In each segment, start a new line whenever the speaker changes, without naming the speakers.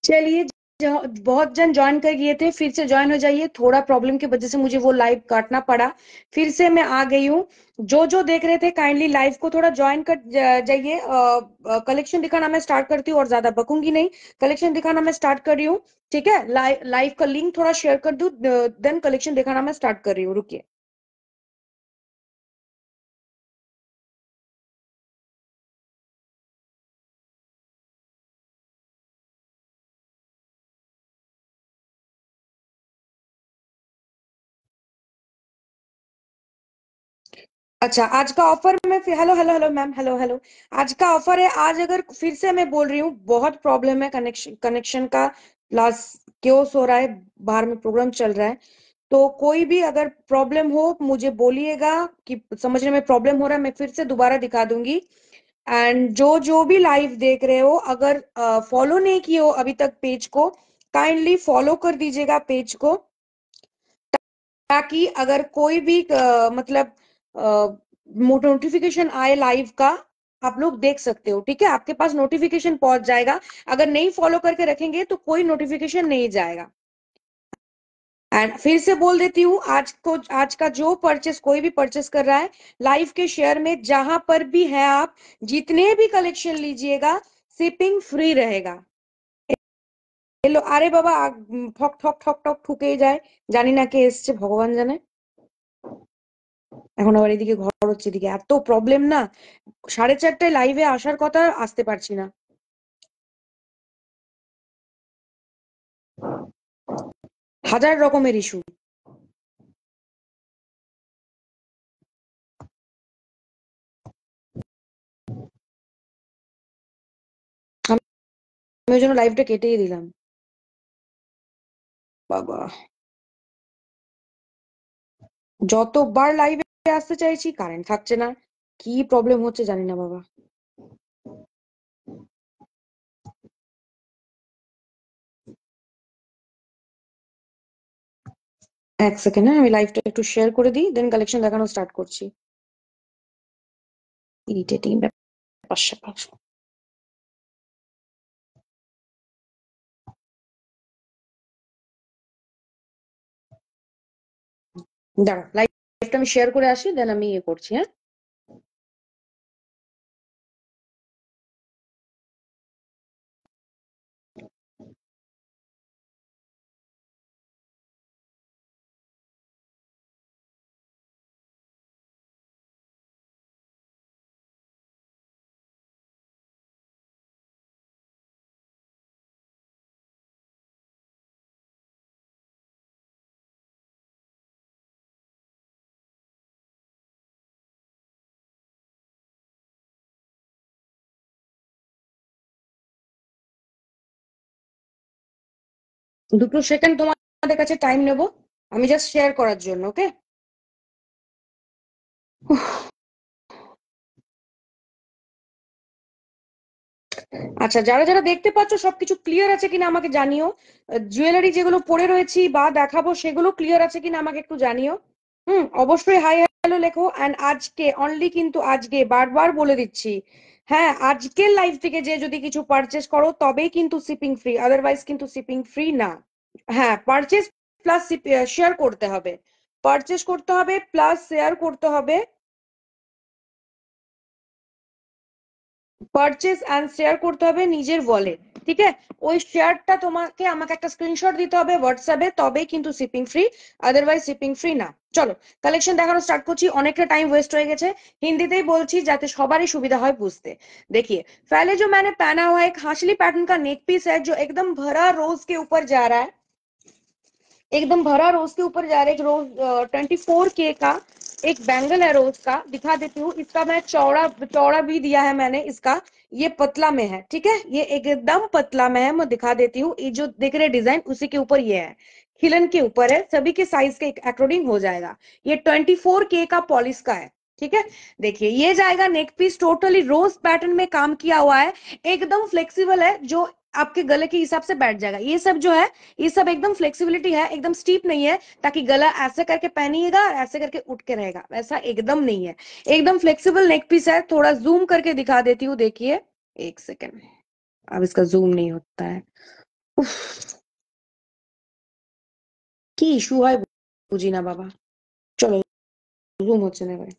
चलिए, बहुत जन ज्वाइन कर गए थे, फिर से ज्वाइन हो जाइए। थोड़ा प्रॉब्लम की वजह से मुझे वो लाइव काटना पड़ा, फिर से मैं आ गई हूँ। जो देख रहे थे काइंडली लाइव को थोड़ा ज्वाइन कर जाइए। कलेक्शन दिखाना मैं स्टार्ट करती हूँ और ज्यादा बकूंगी नहीं। कलेक्शन दिखाना मैं स्टार्ट कर रही हूँ। ठीक है, लाइव का लिंक थोड़ा शेयर कर दूं, देन कलेक्शन दिखाना मैं स्टार्ट कर रही हूँ। रुकिए। अच्छा, आज का ऑफर में फिर hello hello hello ma'am, hello hello. आज का ऑफर है। आज अगर फिर से मैं बोल रही हूँ, बहुत प्रॉब्लम है कनेक्शन कनेक्शन का। लास्ट क्योस हो रहा है, बाहर में प्रोग्राम चल रहा है। तो कोई भी अगर प्रॉब्लम हो मुझे बोलिएगा कि समझने में प्रॉब्लम हो रहा है, मैं फिर से दोबारा दिखा दूंगी। एंड जो भी लाइव देख रहे हो, अगर फॉलो नहीं किए हो अभी तक पेज को, काइंडली फॉलो कर दीजिएगा पेज को, ताकि अगर कोई भी मतलब नोटिफिकेशन आए लाइव का, आप लोग देख सकते हो। ठीक है, आपके पास नोटिफिकेशन पहुंच जाएगा। अगर नहीं फॉलो करके रखेंगे तो कोई नोटिफिकेशन नहीं जाएगा। एंड फिर से बोल देती हूँ, आज का जो परचेस कोई भी परचेस कर रहा है लाइव के शेयर में, जहां पर भी है आप, जितने भी कलेक्शन लीजिएगा, शिपिंग फ्री रहेगा। এলো আরে বাবা, ঠক ঠক ঠক ঠক ঠুকেই যায়। জানি না কে এসছে, ভগবান জানে। এখন আবার এদিকে ঘর হচ্ছে, এদিকে এত প্রবলেম না। 4:30টায় লাইভে আসার কথা, আসতে পারছি না। হাজার রকমের ইস্যু। আমি ওই জন্য লাইভটা কেটেই দিলাম। বাবা, যতবার লাইভে আসতে চাইছি কারেন্ট থাকছে না। কি প্রবলেম হচ্ছে জানি না বাবা। এক সেকেন্ড, হ্যাঁ, আমি লাইভটা একটু শেয়ার করে দিই, দেন কালেকশন দেখানো স্টার্ট করছি। ইরিটেটিং ব্যাপার স্যাপার। দাঁড়া, লাইভটা আমি শেয়ার করে আসি, দেন আমি ইয়ে করছি, হ্যাঁ। দুটো সেকেন্ড তোমাদের কাছে টাইম নেব, আমি জাস্ট শেয়ার করার জন্য, ওকে। আচ্ছা, যারা যারা দেখতে পাচ্ছ সবকিছু ক্লিয়ার আছে কিনা আমাকে জানিও। জুয়েলারি যেগুলো পরে রয়েছি বা দেখাবো সেগুলো ক্লিয়ার আছে কিনা আমাকে একটু জানিও। অবশ্যই হাই হ্যালো লেখো। এন্ড আজকে অনলি, কিন্তু আজকে বারবার বলে দিচ্ছি, হ্যাঁ, আজকের লাইভ থেকে যে যদি কিছু পারচেস করো তবেই কিন্তু শিপিং ফ্রি, আদারওয়াইজ কিন্তু শিপিং ফ্রি না। হ্যাঁ, পারচেস প্লাস শেয়ার করতে হবে। পারচেস করতে হবে প্লাস শেয়ার করতে হবে। পারচেস এন্ড শেয়ার করতে হবে নিজের ওয়ালেট। ঠিক আছে, ওই শেয়ারটা তোমাকে আমাকে একটা স্ক্রিনশট দিতে হবে হোয়াটসঅ্যাপে, তবেই কিন্তু shipping free, otherwise shipping free না। চলো, কালেকশন দেখানো স্টার্ট করছি, অনেকটা টাইম ওয়েস্ট হয়ে গেছে। हिंदीতেই বলছি যাতে সবারই সুবিধা হয় বুঝতে। देखिए, पहले जो मैंने पहना हुआ है एक हाशली पैटर्न का नेक पीस है, जो एकदम भरा रोज के ऊपर जा रहा है। एकदम भरा रोज के ऊपर जा रहा है। एक रोज 24K का एक बैंगल है रोज का, दिखा देती हूँ। इसका मैं चौड़ा चौड़ा भी दिया है मैंने इसका। ये पतला में है, ठीक है, ये एकदम पतला में है। मैं दिखा देती हूँ, ये जो दिख रहे डिजाइन उसी के ऊपर ये है, खिलन के ऊपर है, सभी के साइज के अकॉर्डिंग हो जाएगा। ये 24K का पॉलिश का है। ठीक है, देखिए ये जाएगा नेक पीस, टोटली रोज पैटर्न में काम किया हुआ है, एकदम फ्लेक्सिबल है, जो आपके गले के हिसाब से बैठ जाएगा। ये सब जो है, ये सब एकदम फ्लेक्सिबिलिटी है, एकदम स्टीप नहीं है, ताकि गला ऐसे करके पहनिएगा और ऐसे करके उठ के रहेगा, वैसा एकदम नहीं है। एकदम फ्लेक्सिबल नेक पीस है। थोड़ा जूम करके दिखा देती हूँ, देखिए, एक सेकेंड। अब इसका जूम नहीं होता है। উফ, কি ইস্যু হয় বুঝি না বাবা। চলো, জুম হচ্ছে না এবারে।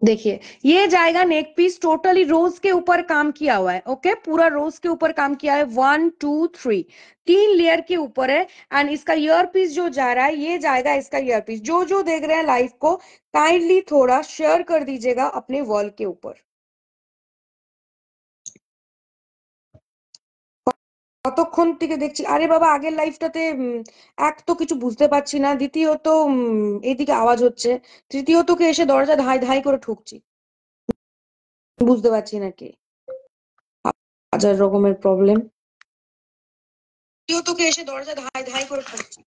देखिए, ये जाएगा नेक पीस, टोटली रोज के ऊपर काम किया हुआ है। ओके, पूरा रोज के ऊपर काम किया है, 1 2 3 तीन लेयर के ऊपर है। एंड इसका ईयर पीस जो जा रहा है, ये जाएगा इसका ईयर पीस। जो जो देख रहे हैं लाइव को, काइंडली थोड़ा शेयर कर दीजिएगा अपने वॉल के ऊपर। কতক্ষণ থেকে দেখছি, আরে বাবা আগের লাইফটাতে এক তো কিছু বুঝতে পারছি না, দ্বিতীয়ত এইদিকে আওয়াজ হচ্ছে, তৃতীয়ত কে এসে দরজা ধাই ধাই করে ঠুকছি, বুঝতে পারছি না কে, হাজার রকমের প্রবলেম। তৃতীয়ত কে এসে দরজা ধাই ধাই করে ঠুকছি,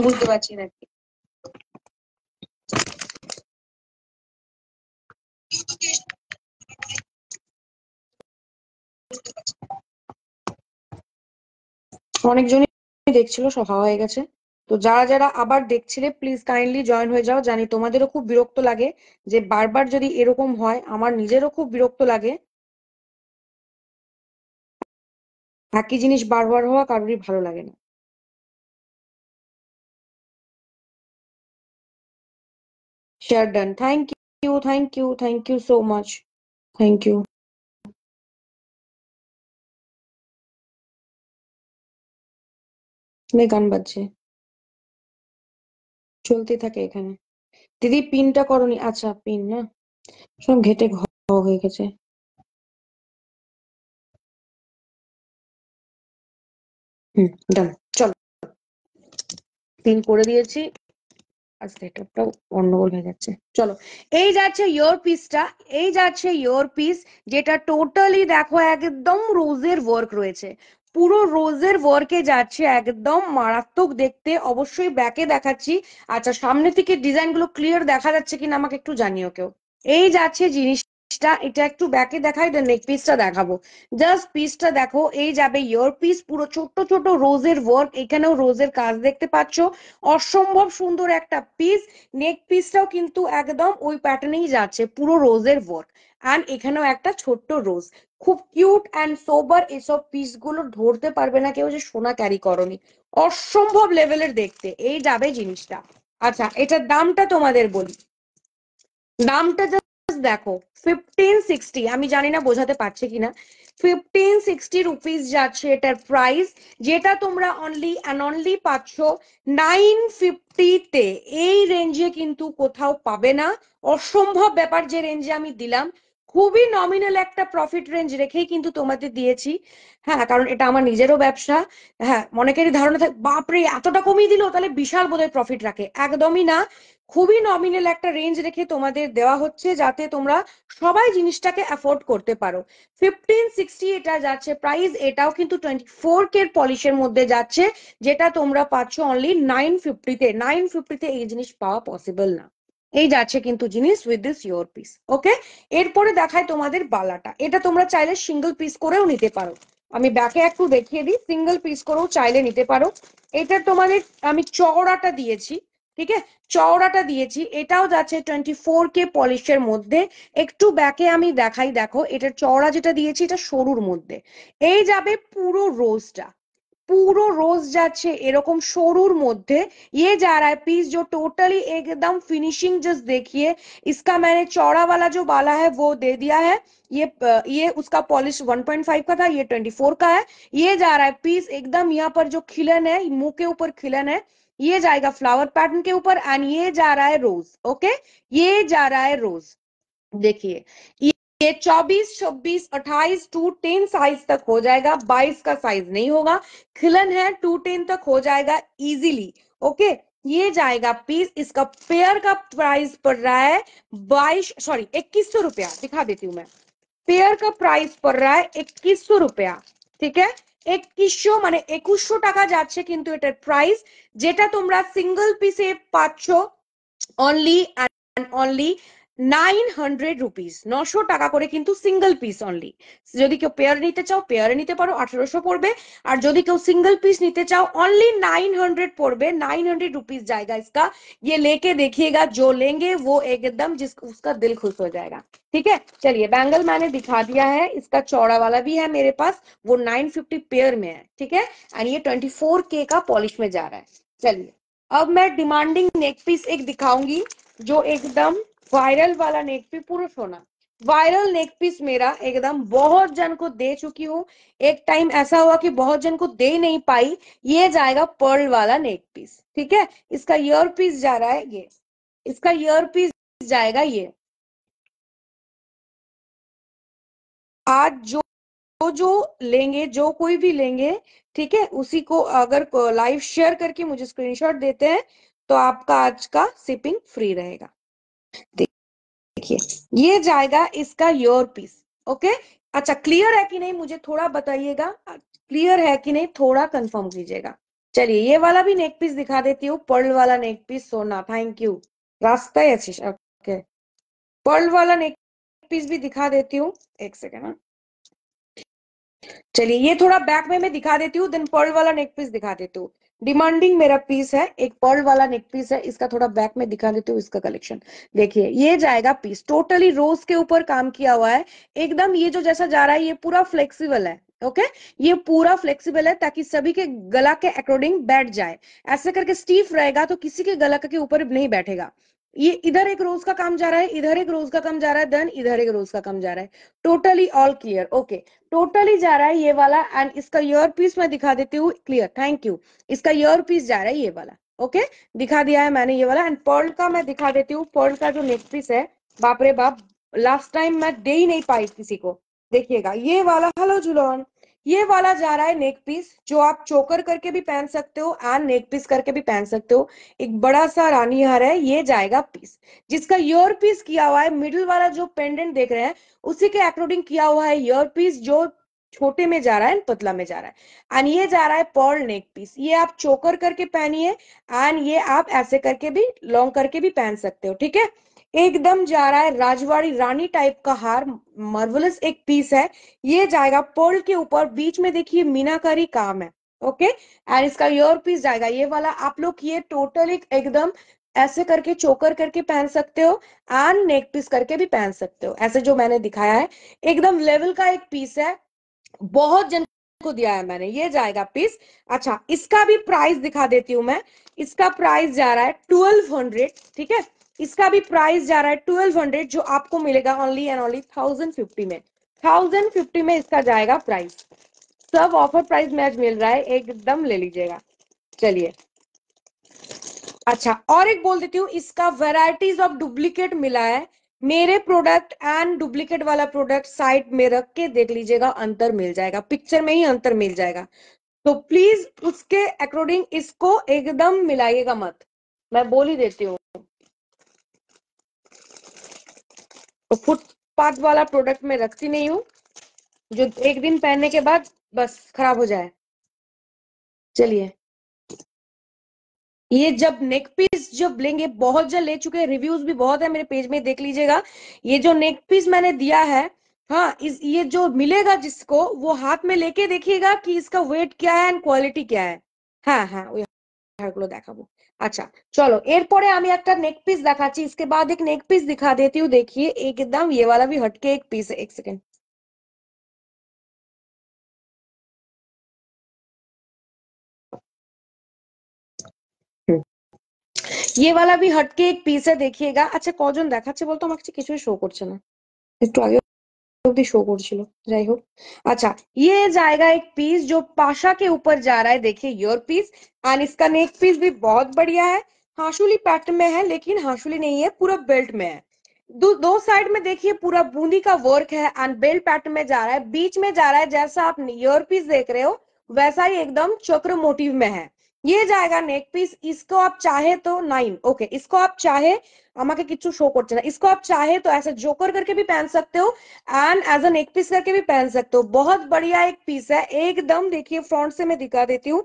বুঝতে পারছি না কে। অনেকজনই দেখছিল, সব হাওয়া হয়ে গেছে। তো যারা যারা আবার দেখছিলে, প্লিজ কাইন্ডলি জয়েন হয়ে যাও। জানি তোমাদেরও খুব বিরক্ত লাগে যে বারবার যদি এরকম হয়, আমার নিজেরও খুব বিরক্ত লাগে। একই জিনিস বারবার হওয়া কারোরই ভালো লাগে না। Share done, thank you, thank you, thank you so much, thank you. গান বাজছে, চলতে থাকে এখানে। দিদি পিনটা করনি? আচ্ছা, পিন না, সব ঘেটে ঘ হয়ে গেছে। হুম, ডান, চলো, পিন করে দিয়েছি। আর সেটআপটাও গন্ডগোল হয়ে যাচ্ছে। চলো, এই যাচ্ছে ইয়োর পিসটা, এই যাচ্ছে ইয়োর পিস, যেটা টোটালি দেখো একদম রোজের ওয়ার্ক রয়েছে, পুরো রোজের ওয়ার্কে যাচ্ছে, একদম মারাত্মক দেখতে। অবশ্যই ব্যাকে দেখাচ্ছি। আচ্ছা, সামনে থেকে ডিজাইন গুলো ক্লিয়ার দেখা যাচ্ছে কিনা আমাকে একটু জানিও কেউ। এই যাচ্ছে জিনিসটা, এটা একটু ব্যাকে দেখাই, দেন নেক পিসটা দেখাবো। জাস্ট পিসটা দেখো, এই যাবে ইয়োর পিস, পুরো ছোট্ট ছোট রোজের ওয়ার্ক, এখানেও রোজের কাজ দেখতে পাচ্ছ, অসম্ভব সুন্দর একটা পিস। নেক পিসটাও কিন্তু একদম ওই প্যাটার্নেই যাচ্ছে, পুরো রোজের ওয়ার্ক। অ্যান্ড এখানেও একটা ছোট্ট রোজ, খুব কিউট অ্যান্ড সোবার। এসব পিস গুলো ধরতে পারবে না কেউ যে সোনা ক্যারি করনি, অসম্ভব লেভেলের দেখতে এই যাবে জিনিসটা। আচ্ছা, এটার দামটা তোমাদের বলি, দামটা জাস্ট দেখো, 1560। আমি জানি না বোঝাতে পারছে কিনা, 1560 রুপিস যাচ্ছে এটার প্রাইস, যেটা তোমরা অনলি অ্যান্ড অনলি পাচ্ছ 950-তে। এই রেঞ্জে কিন্তু কোথাও পাবে না, অসম্ভব ব্যাপার যে রেঞ্জে আমি দিলাম। খুবই নমিনাল একটা প্রফিট রেঞ্জ রেখেই কিন্তু তোমাদের দিয়েছি। হ্যাঁ, কারণ এটা আমার নিজেরও ব্যবসা। হ্যাঁ, অনেকেরই ধারণা থাকে বাপরে এতটা কমিয়ে দিল, তাহলে বিশাল বোধহয় প্রফিট রাখে, একদমই না। খুবই নমিনাল একটা রেঞ্জ রেখে তোমাদের দেওয়া হচ্ছে, যাতে তোমরা সবাই জিনিসটাকে অ্যাফোর্ড করতে পারো। 1560 এটা যাচ্ছে প্রাইস, এটাও কিন্তু 24K পলিশের মধ্যে যাচ্ছে, যেটা তোমরা পাচ্ছ অনলি 950-তে। 950-তে এই জিনিস পাওয়া পসিবল না। এই যাচ্ছে কিন্তু জিনিস উইথ দিস ইয়োর পিস। ওকে, এরপরে দেখায় তোমাদের বালাটা। এটা তোমরা চাইলে সিঙ্গেল পিস করেও নিতে পারো, আমি ব্যাকে একটু দেখিয়ে দিই, সিঙ্গেল পিস করেও চাইলে নিতে পারো। এটা তোমাদের আমি চওড়াটা দিয়েছি, ঠিক আছে, চওড়াটা দিয়েছি, এটাও যাচ্ছে 24K পলিশের মধ্যে। একটু ব্যাকে আমি দেখাই, দেখো এটার চওড়া যেটা দিয়েছি এটা সরুর মধ্যে। এই যাবে পুরো রোজটা, पूरो रोज जाच्छे एरकम शोरूर मध्य। ये जा रहा है पीस जो टोटली एकदम फिनिशिंग, जस्ट देखिए इसका मैंने चौड़ा वाला जो बाला है वो दे दिया है। ये उसका पॉलिश 1.5 का था, ये 24 का है। ये जा रहा है पीस एकदम, यहाँ पर जो खिलन है मुंह के ऊपर खिलन है, ये जाएगा फ्लावर पैटर्न के ऊपर। एंड ये जा रहा है रोज। ओके, ये जा रहा है रोज। देखिए, ये 24 26 28 2 10 साइज तक हो जाएगा, 22 का साइज नहीं होगा। खिलन है 210 तक हो जाएगा इजीली। ओके, ये जाएगा पीस। इसका पेयर का प्राइस पड़ रहा है 2100 रुपया, दिखा देती हूँ मैं। पेयर का प्राइस पड़ रहा है 2100 रुपया, ठीक है। 2100 মানে 2100 টাকা যাচ্ছে কিন্তু এটার প্রাইস, যেটা তোমরা সিঙ্গেল পিসে পাচ্ছ অনলি অ্যান্ড অনলি 900 রুপিস, 900 টাকা করে কিন্তু সিঙ্গেল পিস অনলি। যদি কেউ পেয়ার নিতে চাও পেয়ারে নিতে পারো, 1800 পড়বে। আর যদি কেউ सिंगल पीस नीचे चाहो ओनली 900 पड़बे, 900 रुपीज जाएगा इसका। ये लेके देखिएगा, जो लेंगे वो एकदम जिस उसका दिल खुश हो जाएगा। ठीक है, चलिए बैंगल मैंने दिखा दिया है, इसका चौड़ा वाला भी है मेरे पास, वो 950 पेयर में है। ठीक है, एंड ये 24K का पॉलिश में जा रहा है। चलिए अब मैं डिमांडिंग नेक पीस एक दिखाऊंगी, जो एकदम वायरल वाला नेक पीस, पूरा सोना वायरल नेक पीस मेरा एकदम बहुत जन को दे चुकी हूँ। एक टाइम ऐसा हुआ कि बहुत जन को दे नहीं पाई। ये जाएगा पर्ल वाला नेक पीस। ठीक है, इसका ईयर पीस जा रहा है ये, इसका ईयर पीस जाएगा ये। आज जो लेंगे, जो कोई भी लेंगे, ठीक है, उसी को अगर लाइव शेयर करके मुझे स्क्रीनशॉट देते हैं तो आपका आज का शिपिंग फ्री रहेगा। देखिए ये जाएगा इसका ईयर पीस। ओके, अच्छा क्लियर है कि नहीं मुझे थोड़ा बताइएगा, क्लियर है कि नहीं थोड़ा कंफर्म कीजिएगा। चलिए ये वाला भी नेक पीस दिखा देती हूँ, पर्ल वाला नेक पीस। सोना थैंक यू, रास्ता है। ओके, पर्ल वाला नेक पीस भी दिखा देती हूँ, एक सेकेंड। चलिए ये थोड़ा बैक में मैं दिखा देती हूँ, देन पर्ल वाला नेक पीस दिखा देती हूँ। डिमांडिंग मेरा पीस है, एक पर्ल वाला नेक पीस है, इसका थोड़ा बैक में दिखा देती हूँ इसका कलेक्शन। देखिए ये जाएगा पीस, टोटली रोज के ऊपर काम किया हुआ है एकदम। ये जो जैसा जा रहा है ये पूरा फ्लेक्सिबल है। ओके, ये पूरा फ्लेक्सिबल है ताकि सभी के गला के अकॉर्डिंग बैठ जाए। ऐसे करके स्टीफ रहेगा तो किसी के गला के ऊपर नहीं बैठेगा। ये इधर एक रोज का काम जा रहा है, इधर एक रोज का काम जा रहा है, देन इधर एक रोज का काम जा रहा है। Totally all clear. Okay, totally जा रहा है ये वाला, एंड इसका ईयर पीस मैं दिखा देती हूँ। Clear, thank you. इसका ईयर पीस जा रहा है ये वाला। ओके, दिखा दिया है मैंने ये वाला। एंड पर्ल का मैं दिखा देती हूँ, पर्ल का जो नेक पीस है, बाप रे बाप, लास्ट टाइम मैं दे ही नहीं पाई किसी को। देखिएगा ये वाला, हेलो जुलॉन, ये वाला जा रहा है नेक पीस, जो आप चोकर करके भी पहन सकते हो एंड नेक पीस करके भी पहन सकते हो। एक बड़ा सा रानी हार है, ये जाएगा पीस, जिसका ईयर पीस किया हुआ है। मिडिल वाला जो पेंडेंट देख रहे हैं उसी के अकॉर्डिंग किया हुआ है ईयर पीस, जो छोटे में जा रहा है, पतला में जा रहा है। एंड ये जा रहा है पर्ल नेक पीस, ये आप चोकर करके पहनिए एंड ये आप ऐसे करके भी लॉन्ग करके भी पहन सकते हो। ठीक है, एकदम जा रहा है राजवाड़ी रानी टाइप का हार, मार्वलस एक पीस है। ये जाएगा पर्ल के ऊपर, बीच में देखिए मीनाकारी काम है। ओके, एंड इसका ईयर पीस जाएगा ये वाला। आप लोग ये टोटल एकदम ऐसे करके चोकर करके पहन सकते हो एंड नेक पीस करके भी पहन सकते हो, ऐसे जो मैंने दिखाया है। एकदम लेवल का एक पीस है, बहुत जन को दिया है मैंने। ये जाएगा पीस। अच्छा इसका भी प्राइस दिखा देती हूँ मैं, इसका प्राइस जा रहा है 1200। ठीक है, इसका भी प्राइस जा रहा है 1200, जो आपको मिलेगा ओनली एंड ओनली 1050 में। 1050 में इसका जाएगा प्राइस। सब ऑफर प्राइस में आज मिल रहा है, एकदम ले लीजिएगा। चलिए अच्छा और एक बोल देती हूँ, इसका वेराइटीज ऑफ डुप्लीकेट मिला है। मेरे प्रोडक्ट एंड डुप्लीकेट वाला प्रोडक्ट साइड में रख के देख लीजिएगा, अंतर मिल जाएगा, पिक्चर में ही अंतर मिल जाएगा। तो प्लीज उसके अकॉर्डिंग इसको एकदम मिलाइएगा मत, मैं बोल ही देती हूँ। तो फुटपाथ वाला प्रोडक्ट मैं रखती नहीं हूँ, जो एक दिन पहनने के बाद बस खराब हो जाए। चलिए ये जब नेक पीस जब लेंगे, बहुत जन ले चुके हैं, रिव्यूज भी बहुत है मेरे पेज में, देख लीजिएगा। ये जो नेक पीस मैंने दिया है, हाँ ये जो मिलेगा जिसको, वो हाथ में लेके देखिएगा कि इसका वेट क्या है एंड क्वालिटी क्या है। হ্যাঁ হ্যাঁ ওই হারগুলো দেখাবো। আচ্ছা চলো এরপরে আমি একটা নেক পিস দেখাচ্ছি, इसके बाद एक नेक पीस दिखा देती हूँ। देखिए एकदम ये वाला भी हटके एक पीस है, एक सेकेंड। ये वाला भी हटके एक पीस है, देखिएगा। अच्छा কজন দেখাচ্ছে বলতো, আমার কাছে কিছুই শো করছে না, একটু আগে অব্দি শো করছিল, যাই হোক। अच्छा ये जाएगा एक पीस जो पाशा के ऊपर जा रहा है, देखिए ईयर पीस। एंड इसका नेक पीस भी बहुत बढ़िया है, हाशुली पैटर्न में है, लेकिन हाशुली नहीं है, पूरा बेल्ट में है। दो साइड में देखिए पूरा बूंदी का वर्क है एंड बेल्ट पैटर्न में जा रहा है, बीच में जा रहा है जैसा आप ईयर पीस देख रहे हो वैसा ही एकदम चक्र मोटिव में है। ये जाएगा नेक पीस, इसको आप चाहे तो 9 ओके, इसको आप चाहे আমাকে কিছু শো করছে না, इसको आप चाहे तो ऐसे जोकर करके भी पहन सकते हो and as a neck piece करके भी पहन सकते हो। बहुत बढ़िया एक पीस है एकदम। देखिए फ्रंट से मैं दिखा देती हूँ,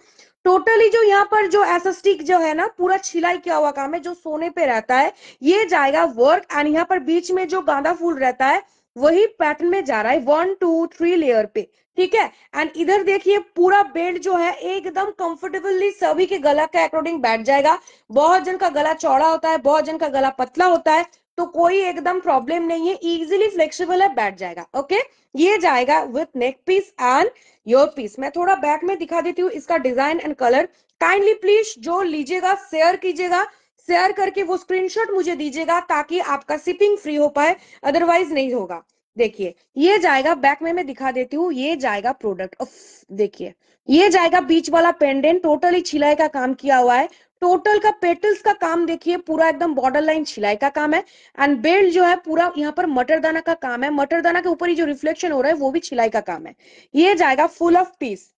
टोटली जो यहाँ पर जो ऐसा स्टिक जो है ना पूरा छिलाई किया हुआ काम है जो सोने पे रहता है, ये जाएगा वर्क। एंड यहाँ पर बीच में जो गांदा फूल रहता है वही पैटर्न में जा रहा है 1 2 3 लेयर पे, ठीक है। एंड इधर देखिए पूरा बेल्ट जो है एकदम कंफर्टेबली सभी के गला के अकॉर्डिंग बैठ जाएगा। बहुत जन का गला चौड़ा होता है, बहुत जन का गला पतला होता है, तो कोई एकदम प्रॉब्लम नहीं है, इजीली फ्लेक्सिबल है, बैठ जाएगा। ओके, ये जाएगा with neck piece and your piece. मैं थोड़ा बैक में दिखा देती हूँ इसका design and colour. Kindly please जो लीजिएगा शेयर कीजिएगा, शेयर करके वो स्क्रीनशॉट मुझे दीजिएगा ताकि आपका शिपिंग फ्री हो पाए, अदरवाइज नहीं होगा। देखिए ये जाएगा, बैक में मैं दिखा देती हूँ, ये जाएगा प्रोडक्ट। देखिए ये जाएगा बीच वाला पेंडेंट, टोटली छिलाई का काम किया हुआ है। टोटल का पेटल्स का काम देखिए पूरा एकदम बॉर्डर लाइन छिलाई का काम है। एंड बेल्ट जो है पूरा यहाँ पर मटर दाना का काम है, मटर दाना के ऊपर ही जो रिफ्लेक्शन हो रहा है वो भी छिलाई का काम है। ये जाएगा फुल ऑफ पीस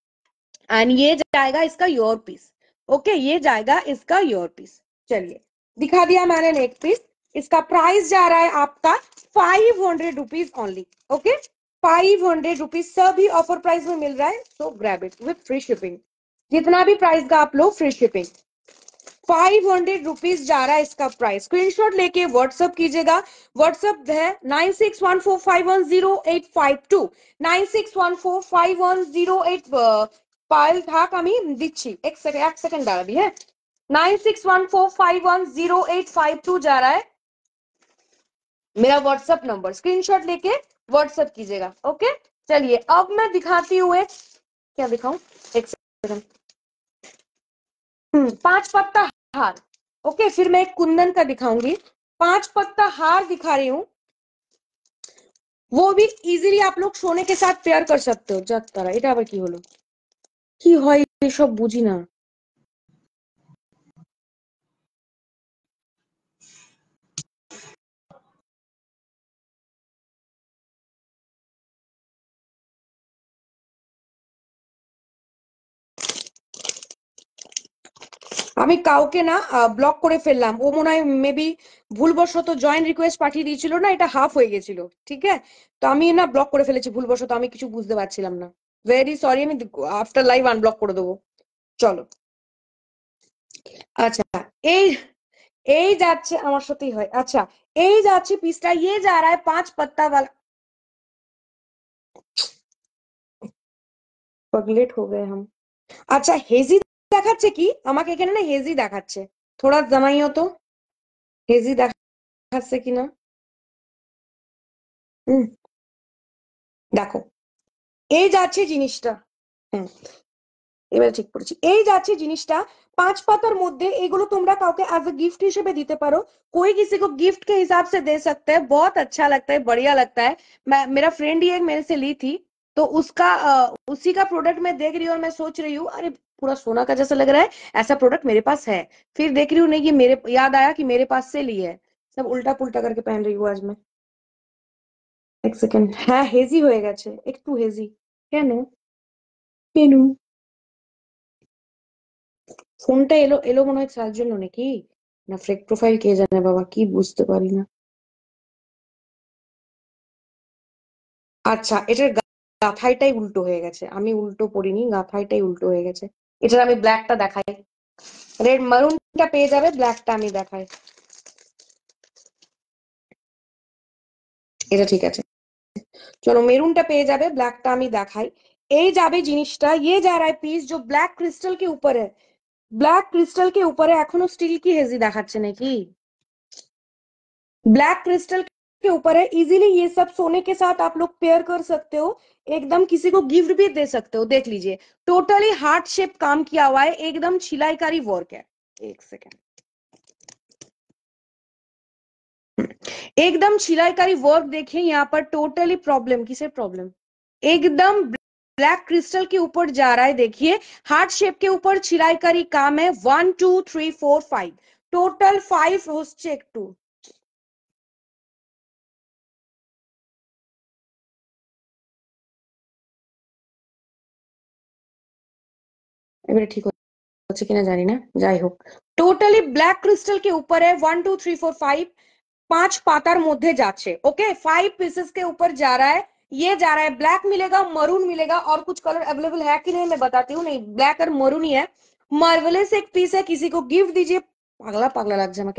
एंड ये जाएगा इसका योर पीस। ओके, ये जाएगा इसका योर पीस। चलिए दिखा दिया मैंने नेक पीस। इसका प्राइस जा रहा है आपका 500 रुपीज ओनली। ओके, 500 रुपीज सभी ऑफर प्राइस में मिल रहा है, सो grab it with free shipping. जितना भी प्राइस का आप लो फ्री शिपिंग। 500 रुपीज जा रहा है इसका प्राइस। स्क्रीनशॉट लेके व्हाट्सअप कीजिएगा। व्हाट्सअप है 9614510852। 96145108 पायल था कमी दिच्छी एक सेकंड डाला भी है। 9614510852 जा रहा है मेरा व्हाट्सअप नंबर। स्क्रीनशॉट लेके व्हाट्सअप कीजिएगा। ओके, चलिए अब मैं दिखाती हूँ एक, क्या दिखाऊं, एक सेकंड। 5 पत्ता हार। ओके, फिर मैं एक कुंदन का दिखाऊंगी। 5 पत्ता हार दिखा रही हूँ, वो भी इजीली आप लोग सोने के साथ पेयर कर सकते हो। যাক তারা এটা আবার কি হলো, কি হয় এসব বুঝি না। আমি কাউকে না ব্লক করে ফেললাম, ও মনে হয় মেবি ভুলবশত জয়েন রিকোয়েস্ট পাঠিয়ে দিয়েছিল না, এটা হাফ হয়ে গেছিল, ঠিক আছে। তো আমি না ব্লক করে ফেলেছি ভুলবশত, আমি কিছু বুঝতে পারছিলাম না, ভেরি সরি। আমি আফটার লাইভ আনব্লক করে দেবো। চলো, আচ্ছা এই এই যাচ্ছে, আমার সাথেই হয়। আচ্ছা এই যাচ্ছে পিসটা, ये जा रहा है 5 पत्ता वाला। पगलेट हो गए हम। আচ্ছা হেজি দেখাচ্ছে কি আমাকে এখানে, না হেজি দেখাচ্ছে, থোড়া জানাইও তো হেজি দেখাচ্ছে কিনা। হুম, দেখো এই যাচ্ছে জিনিসটা। হুম, এবারে ঠিক পড়েছি। এই যাচ্ছে জিনিসটা 5 পাতার মধ্যে, এগুলো তোমরা কাউকে एज अ गिफ्ट হিসেবে দিতে পারো। कोई किसी को गिफ्ट के हिसाब से दे सकते हैं, बहुत अच्छा लगता है, बढ़िया लगता है। मेरा फ्रेंड ही एक मेरे से ली थी, तो उसका उसी का प्रोडक्ट मैं देख रही हूँ और मैं सोच रही हूँ अरे पूरा सोना का जैसा लग रहा है, ऐसा प्रोडक्ट मेरे पास है। फिर देख रही हूँ नहीं, ये मेरे याद आया कि मेरे पास से ली है। सब उल्टा पुल्टा करके पहन रही हूँ आज मैं। एक सेकेंड, হ্যাঁ হেজি হয়ে গেছে, একটু হেজি। কেন কেন ফোনটা এলো এলো মনে হয় তার জন্য নাকি, না ফেক প্রোফাইল কে জানে বাবা, কি বুঝতে পারি না। আচ্ছা এটার গাথাইটাই উল্টো হয়ে গেছে, আমি উল্টো পড়িনি, গাথাইটাই উল্টো হয়ে গেছে। এটার আমি ব্ল্যাকটা দেখাই, রেড মারুনটা পেয়ে যাবে, ব্ল্যাকটা আমি দেখাই। এটা ঠিক আছে, চলো মেরুনটা পেয়ে যাবে, ব্ল্যাকটা আমি দেখাই। এই যাবে জিনিসটা, ये जा रहा है पीस जो ब्लैक क्रिस्टल के ऊपर है। ব্ল্যাক ক্রিস্টাল के ऊपर है, এখনো স্টিল কি হেজি দেখাচ্ছে নাকি, ब्लैक क्रिस्टल के ऊपर है। इजीली ये सब सोने के साथ आप लोग पेयर कर सकते हो, एकदम किसी को गिफ्ट भी दे सकते हो। देख लीजिए टोटली हार्ट शेप काम किया हुआ है, एकदम छिलाईकारी वर्क है। एक सेकेंड, एकदम छिलाईकारी वर्क देखिए यहाँ पर, टोटली प्रॉब्लम किसे प्रॉब्लम, एकदम ब्लैक क्रिस्टल के ऊपर जा रहा है। देखिए हार्ट शेप के ऊपर छिलाईकारी काम है। 1 2 3 4 5 टोटल 5 হচ্ছে একটু। এবারে ঠিক হচ্ছে কিনা জানি না, যাই হোক টোটালি ব্ল্যাক ক্রিস্টাল के ऊपर है। 1 2 3 4 5 5 पातार मध्य जाच्छे। ओके, 5 पीसेस के ऊपर जा रहा है। ये जा रहा है, ब्लैक मिलेगा, मरून मिलेगा, और कुछ कलर अवेलेबल है कि नहीं मैं बताती हूँ। नहीं, ब्लैक और मरून ही है। मार्वेलस एक पीस है, किसी को गिफ्ट दीजिए। पागला पागला लग जाए मैं,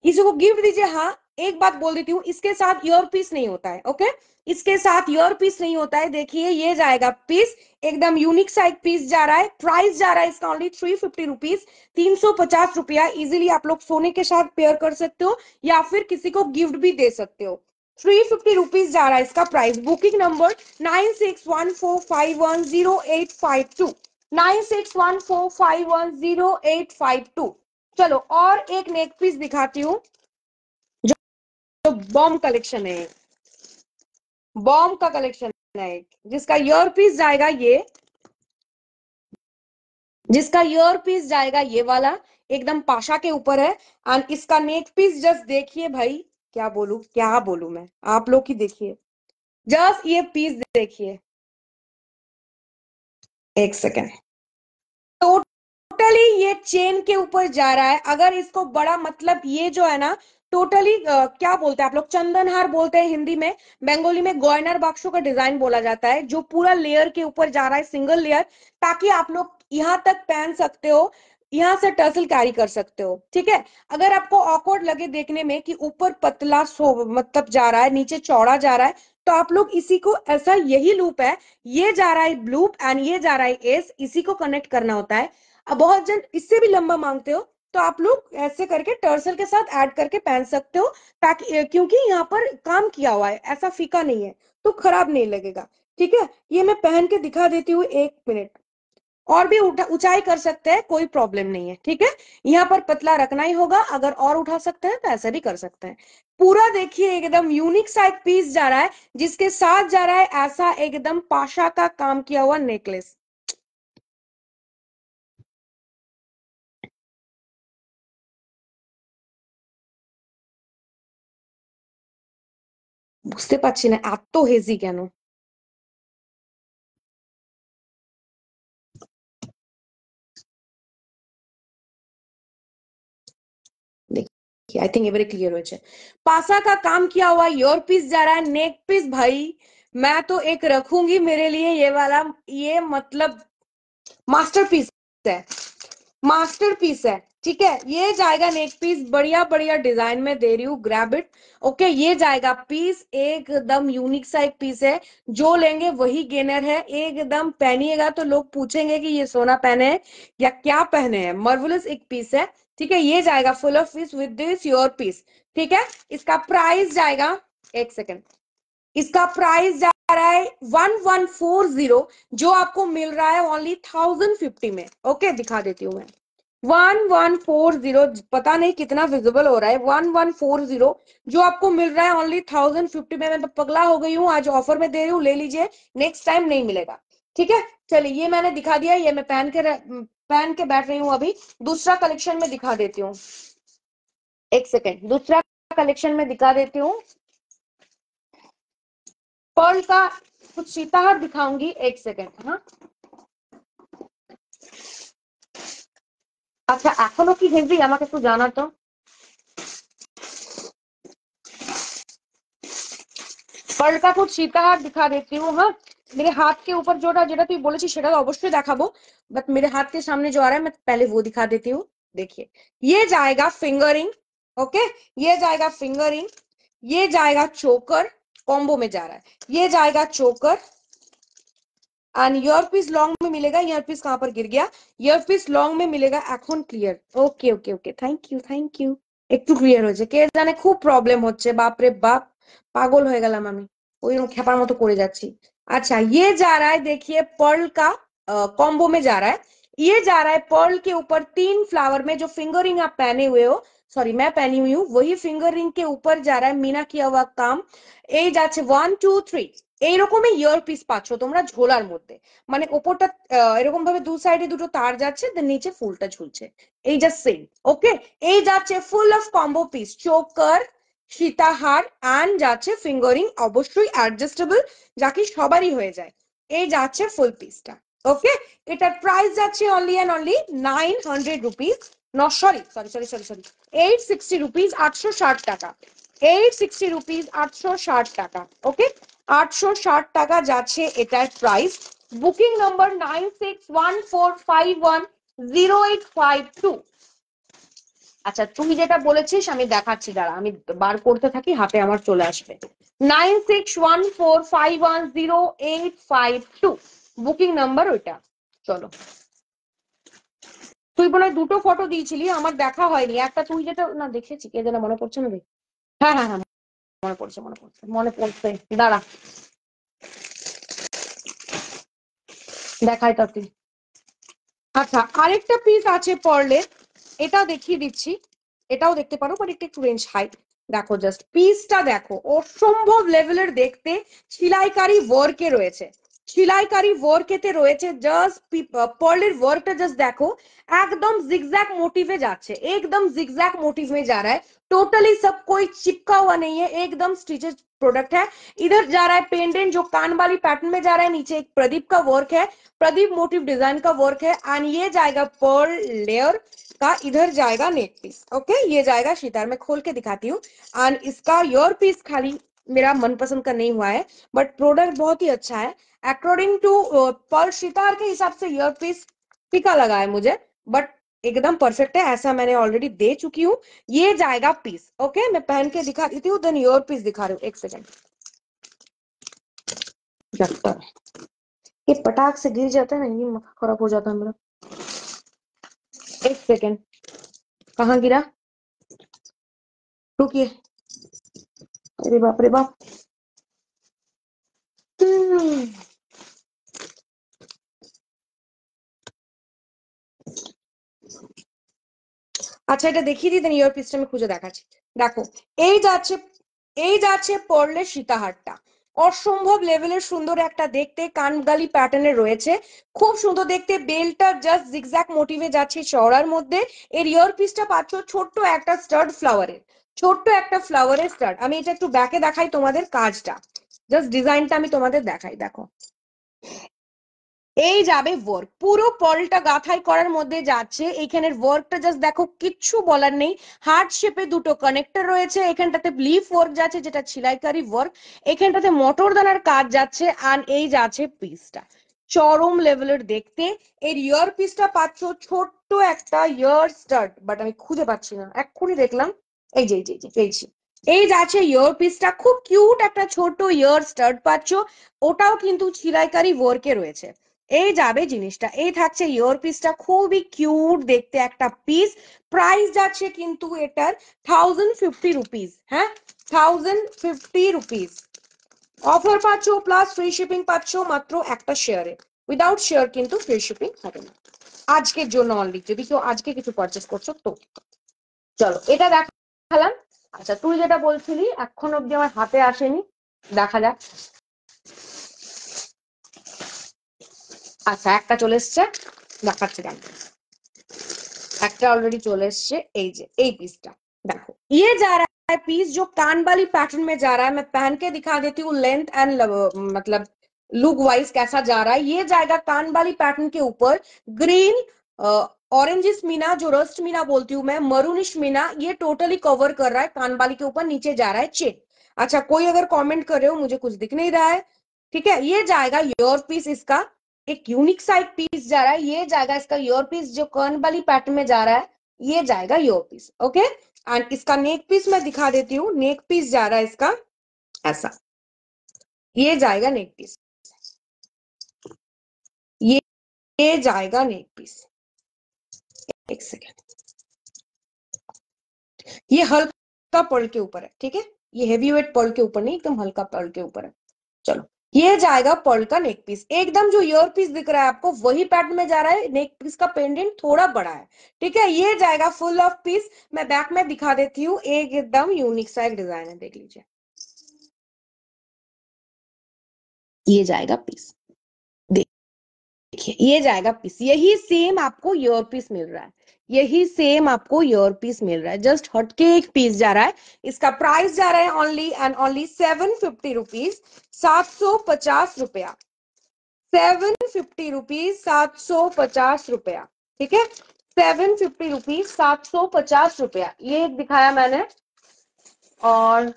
किसी को गिफ्ट दीजिए। हाँ, एक बात बोल देती हूँ, इसके साथ ईयर पीस नहीं होता है। ओके, इसके साथ ईयर पीस नहीं होता है। देखिए ये जाएगा पीस, एकदम यूनिक सा एक पीस जा रहा है। प्राइस जा रहा है इसका ओनली 350 रुपीज, 350 रुपया। इजिली आप लोग सोने के साथ पेयर कर सकते हो या फिर किसी को गिफ्ट भी दे सकते हो। 350 रुपीज जा रहा है इसका प्राइस। Booking number 9614510852, 9614510852। चलो और एक नेक पीस दिखाती हूँ जो बॉम्ब कलेक्शन है, बॉम्ब का कलेक्शन है, जिसका ईयर पीस जाएगा ये, जिसका ईयर पीस जाएगा ये वाला, एकदम पाशा के ऊपर है। एंड इसका नेक पीस जस्ट देखिए भाई, क्या बोलूं मैं, आप लोग ही देखिए, जस्ट ये पीस देखिए। एक सेकेंड, टोटली ये चेन के ऊपर जा रहा है। अगर इसको बड़ा मतलब ये जो है ना, टोटली क्या बोलते हैं आप लोग, चंदनहार बोलते हैं हिंदी में, बंगाली में गॉयनर बाक्सों का डिजाइन बोला जाता है, जो पूरा लेयर के ऊपर जा रहा है, सिंगल लेयर, ताकि आप लोग यहाँ तक पहन सकते हो, यहाँ से टर्सल कैरी कर सकते हो। ठीक है, अगर आपको ऑकवर्ड लगे देखने में कि ऊपर पतला सो मतलब जा रहा है, नीचे चौड़ा जा रहा है, तो आप लोग इसी को ऐसा, यही लूप है, ये जा रहा है लूप एंड ये जा रहा है एस, इसी को कनेक्ट करना होता है। अब बहुत जन इससे भी लंबा मांगते हो, तो आप लोग ऐसे करके टर्सल के साथ ऐड करके पहन सकते हो, ताकि क्योंकि यहाँ पर काम किया हुआ है, ऐसा फीका नहीं है, तो खराब नहीं लगेगा। ठीक है, ये मैं पहन के दिखा देती हूँ, 1 मिनट। और भी ऊंचाई कर सकते हैं, कोई प्रॉब्लम नहीं है। ठीक है, यहाँ पर पतला रखना ही होगा, अगर और उठा सकते हैं तो ऐसा भी कर सकते हैं। पूरा देखिए एकदम यूनिक सा एक पीस जा रहा है, जिसके साथ जा रहा है ऐसा एकदम पाशा का काम किया हुआ नेकलेस। বুঝতে পারছি না এত হেজি কেন। देखिए आई थिंक एवरी क्लियर हो। पासा का काम किया हुआ ईयर पीस जा रहा है, नेक पीस भाई मैं तो एक रखूंगी मेरे लिए ये वाला, ये मतलब मास्टरपीस है, मास्टरपीस है। ठीक है, ये जाएगा नेक पीस, बढ़िया बढ़िया डिजाइन में दे रही हूँ, ग्रैब इट। ओके, ये जाएगा पीस, एकदम यूनिक सा एक पीस है, जो लेंगे वही गेनर है। एकदम पहनिएगा तो लोग पूछेंगे कि ये सोना पहने हैं या क्या पहने हैं। मार्वलस एक पीस है। ठीक है, ये जाएगा full of piece with this your piece. ठीक है, इसका प्राइस जाएगा, एक सेकेंड, इसका प्राइस जा रहा है 1140, जो आपको मिल रहा है ओनली 1050 में। ओके, दिखा देती हूँ मैं, 1140, पता नहीं कितना विजिबल हो रहा है, 1140 जो आपको मिल रहा है ओनली 1050 में। मैं तो पगला हो गई हूँ, आज ऑफर में दे रही हूँ, ले लीजिए, नेक्स्ट टाइम नहीं मिलेगा। ठीक है, चलिए ये मैंने दिखा दिया, ये मैं पहन के बैठ रही हूँ अभी। दूसरा कलेक्शन में दिखा देती हूँ, एक सेकेंड, दूसरा कलेक्शन में दिखा देती हूँ। पर्ल का कुछ सीताहार दिखाऊंगी, एक सेकेंड। हाँ, আচ্ছা এখনো কি হেভি, আমাকে একটু জানাতো। पर्ल का कुछ सीताहार दिखा देती हूँ। हाँ, मेरे हाथ के ऊपर जो যেটা তুই বলেছিস সেটা তো অবশ্যই দেখাবো, बट मेरे हाथ के सामने जो आ रहा है मैं पहले वो दिखा देती हूँ। देखिए, ये जाएगा फिंगरिंग। ओके, ये जाएगा फिंगरिंग, ये जाएगा चोकर, कॉम्बो में जा रहा है, ये जाएगा चोकर एंड ईयरपीस लॉन्ग में मिलेगा। ईयरपीस कहां पर गिर गया, ईयरपीस लॉन्ग में मिलेगा এখন clear. Okay okay okay, thank you একটু ক্লিয়ার হয়েছে, কে জানে খুব প্রবলেম হচ্ছে, বাপ রে বাপ, পাগল হয়ে গেলাম আমি, ওইরকম খেপার মতো করে যাচ্ছি। अच्छा, ये जा रहा है देखिए पर्ल का कॉम्बो में जा रहा है, ये जा रहा है पर्ल के ऊपर 3 फ्लावर में, जो फिंगर रिंग आप पहने हुए हो, सॉरी मैं पहनी हुई हूँ, वही फिंगर रिंग के ऊपर जा रहा है मीना किया हुआ काम। এই যাচ্ছে 1 2 3, এইরকমই ইয়ার পিস পাচ্ছ তোমরা ঝোলার মধ্যে, মানে ওপরটা এরকম ভাবে দু সাইডে দুটো তার যাচ্ছে, দেন নিচে ফুলটা ঝুলছে, এই জাস্ট সেম। ওকে, এই যাচ্ছে full of combo piece, choker, সীতাহার এন্ড যাচ্ছে ফিঙ্গারিং, অবশ্যই অ্যাডজাস্টেবল, যাকে সবারই হয়ে যায়। এই যাচ্ছে ফুল পিসটা। ওকে, এটার প্রাইস যাচ্ছে অনলি এন্ড অনলি 900 রুপিস, ন sorry sorry sorry sorry sorry 860 rupees, 860 টাকা, 860 রুপিস, 860 টাকা। ওকে, 860 টাকা যাচ্ছে এটার প্রাইস। Booking number 961451 0852। আচ্ছা তুমি যেটা বলেছিস আমি দেখাচ্ছি, দাঁড়া আমি বার করতে থাকি, হাতে আমার চলে আসবে। 9614510852 বুকিং নাম্বার ওইটা। চলো, তুই মনে হয় দুটো ফটো দিয়েছিলি, আমার দেখা হয়নি। একটা তুই যেটা না দেখেছি, কে যেন মনে পড়ছে না রে। হ্যাঁ হ্যাঁ হ্যাঁ, মনে পড়ছে মনে পড়ছে মনে পড়ছে, দাঁড়া দেখাই তো তুই। আচ্ছা আরেকটা পিস আছে পরলে, এটাও দেখিয়ে দিচ্ছি, এটাও দেখতে পারো, বাট একটু রেঞ্জ হাই। দেখো জাস্ট পিসটা দেখো, অসম্ভব লেভেলের দেখতে, ছিলাইকারি ওয়ার্কে রয়েছে, ছিলাইকারি ওয়ার্কেতে রয়েছে। জাস্ট পার্লের ওয়ার্কটা জাস্ট দেখো, एकदम जिगजैग मोटिव में जाচ্ছে, एकदम जिगजैग मोटिव में जा रहा है। टोटली सब कोई चिपका हुआ नहीं है, एकदम स्टिचेड प्रोडक्ट है। इधर जा रहा है पेंडेंट जो कान वाली पैटर्न में जा रहा है, नीचे एक प्रदीप का वर्क है, प्रदीप मोटिव डिजाइन का वर्क है। एंड ये जाएगा पर्ल लेयर का, इधर जाएगा नेक पीस। ओके ये जाएगा सितार, मैं खोल के दिखाती हूँ। एंड इसका ईयर पीस खाली मेरा मनपसंद का नहीं हुआ है, बट प्रोडक्ट बहुत ही अच्छा है। अकॉर्डिंग टू पर्ल सितार के हिसाब से ईयर पीस फीका लगा है मुझे, बट एकदम परफेक्ट है, ऐसा मैंने ऑलरेडी दे चुकी हूँ। ये जाएगा पीस। ओके मैं पहन के दिखा देती हूँ, देन ईयर पीस दिखा रही हूँ। एक सेकेंड, ये पटाख से गिर जाता है ना, ये माथा खराब हो जाता है मेरा। एक सेकेंड, कहाँ गिरा, रुकिए, अरे बाप रे बाप। আচ্ছা এটা দেখিয়ে দিই, দেন ইয়ার পিসটা আমি খুঁজে দেখাচ্ছি। দেখো এই যাচ্ছে পরলে সীতাহারটা, অসম্ভব লেভেলের সুন্দর একটা দেখতে, কানগালি প্যাটার্নে রয়েছে, খুব সুন্দর দেখতে। বেলটা জাস্ট জিগজ্যাগ মোটিভে যাচ্ছে চওড়ার মধ্যে। এর ইয়ার পিসটা পাচ্ছ ছোট্ট একটা স্টাড ফ্লাওয়ারের, ছোট্ট একটা ফ্লাওয়ারের স্টাড। আমি এটা একটু ব্যাকে দেখাই তোমাদের কাজটা, জাস্ট ডিজাইনটা আমি তোমাদের দেখাই। দেখো এই যাবে ওয়ার্ক, পুরো পলটা গাঁথাই করার মধ্যে যাচ্ছে। এইখানের ওয়ার্কটা জাস্ট দেখো, কিচ্ছু বলার নেই। হার্ট শেপে দুটো কানেক্টর রয়েছে, এখানটাতে লিফ ওয়ার্ক যাচ্ছে যেটা ছিলাইকারি ওয়ার্ক, এখানটাতে মটর দানার কাজ যাচ্ছে। আর এই যাচ্ছে পিসটা, চরম লেভেলের দেখতে। এর ইয়ার পিসটা পাচ্ছ ছোট্ট একটা ইয়ার স্টাড, বাট আমি খুঁজে পাচ্ছি না, এক্ষুনি দেখলাম, এই যে পেয়েছি। এই যাচ্ছে ইয়ার পিসটা, খুব কিউট একটা ছোট ইয়ার স্টাড পাচ্ছ, ওটাও কিন্তু ছিলাইকারি ওয়ার্কে রয়েছে। এই যাবে জিনিসটা, এই থাকছে ইয়ার পিসটা, খুবই কিউট দেখতে একটা পিস। প্রাইস যাচ্ছে কিন্তু এটার 1050 রুপিস। হ্যাঁ 1050 রুপিস অফার পাচ্ছ, প্লাস ফ্রি শিপিং পাচ্ছ মাত্র একটা শেয়ারে। উইদাউট শেয়ার কিন্তু ফ্রি শিপিং হবে না, আজকের জন্য অনলি, যদি কেউ আজকে কিছু পারচেস করছো তো। চলো এটা দেখালাম। আচ্ছা তুই যেটা বলছিলি এখন অব্দি আমার হাতে আসেনি, দেখা যাক। আচ্ছা একটা চলে এসছে, দেখাচ্ছি কেন। একটা ऑलरेडी चले एसছে, এই যে এই পিসটা দেখো, ये जा रहा है पीस जो कान वाली पैटर्न में जा रहा है। मैं पहन के दिखा देती हूँ लेंथ एंड मतलब लुक वाइज कैसा जा रहा है। ये जाएगा कान वाली पैटर्न के ऊपर, ग्रीन ऑरेंजिस मीना, जो रस्ट मीना बोलती हूँ मैं, मरूनिश मीना, ये टोटली कवर कर रहा है कान वाली के ऊपर। नीचे जा रहा है चेन। अच्छा कोई अगर कमेंट कर रहे हो, मुझे कुछ दिख नहीं रहा है, ठीक है। ये जाएगा योर पीस, इसका एक यूनिक सा एक पीस जा रहा है, ये जाएगा इसका योर पीस जो कर्न वाली पैटर्न में जा रहा है, ये जाएगा योर पीस। ओके एंड इसका नेक पीस मैं दिखा देती हूँ, नेक पीस जा रहा है इसका ऐसा, ये जाएगा नेक पीस, ये ये जाएगा नेक पीस। एक सेकेंड, ये हल्का पर्ल के ऊपर है, ठीक है, ये हेवी वेट पर्ल के ऊपर नहीं, एकदम हल्का पर्ल के ऊपर है। चलो ये जाएगा पर्ल का नेक पीस, एकदम जो ईयर पीस दिख रहा है आपको वही पैटर्न में जा रहा है, नेक पीस का पेंडेंट थोड़ा बड़ा है, ठीक है। ये जाएगा फुल ऑफ पीस, मैं बैक में दिखा देती हूँ, एक एकदम यूनिक सा एक डिजाइन है, देख लीजिए। ये जाएगा पीस, देखिए ये जाएगा पीस, यही सेम आपको ईयर पीस मिल रहा है, यही सेम आपको ईयर पीस मिल रहा है, जस्ट हटके एक पीस जा रहा है। इसका प्राइस जा रहा है ओनली एंड ओनली 750 रुपीज, 750 रुपया, 750 रुपीज, 750 रुपया, ठीक है। 750 रुपीज, 750 रुपया, ये एक दिखाया मैंने। और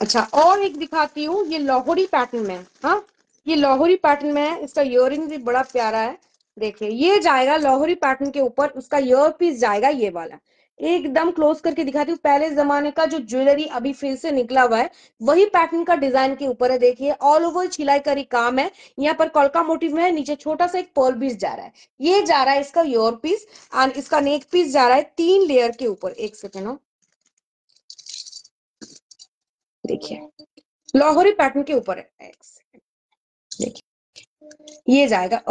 अच्छा, और एक दिखाती हूँ, ये लाहौरी पैटर्न में। हाँ, ये लाहौरी पैटर्न में है, इसका इयररिंग भी बड़ा प्यारा है। देखिए, ये जाएगा लाहौरी पैटर्न के ऊपर, उसका ईयर पीस जाएगा ये वाला। एकदम क्लोज करके दिखाती हूँ, पहले जमाने का जो ज्वेलरी अभी फिर से निकला हुआ है, वही पैटर्न का डिजाइन के ऊपर है। देखिए, ऑल ओवर छिलाई करी काम है, यहाँ पर कलका मोटिव में है, नीचे छोटा सा एक पर्ल पीस जा रहा है। ये जा रहा है इसका ईयर पीस, एंड इसका नेक पीस जा रहा है 3 लेयर के ऊपर। एक सेकेंड, देखिए, लाहौरी पैटर्न के ऊपर है। देखिए, ये जाएगा,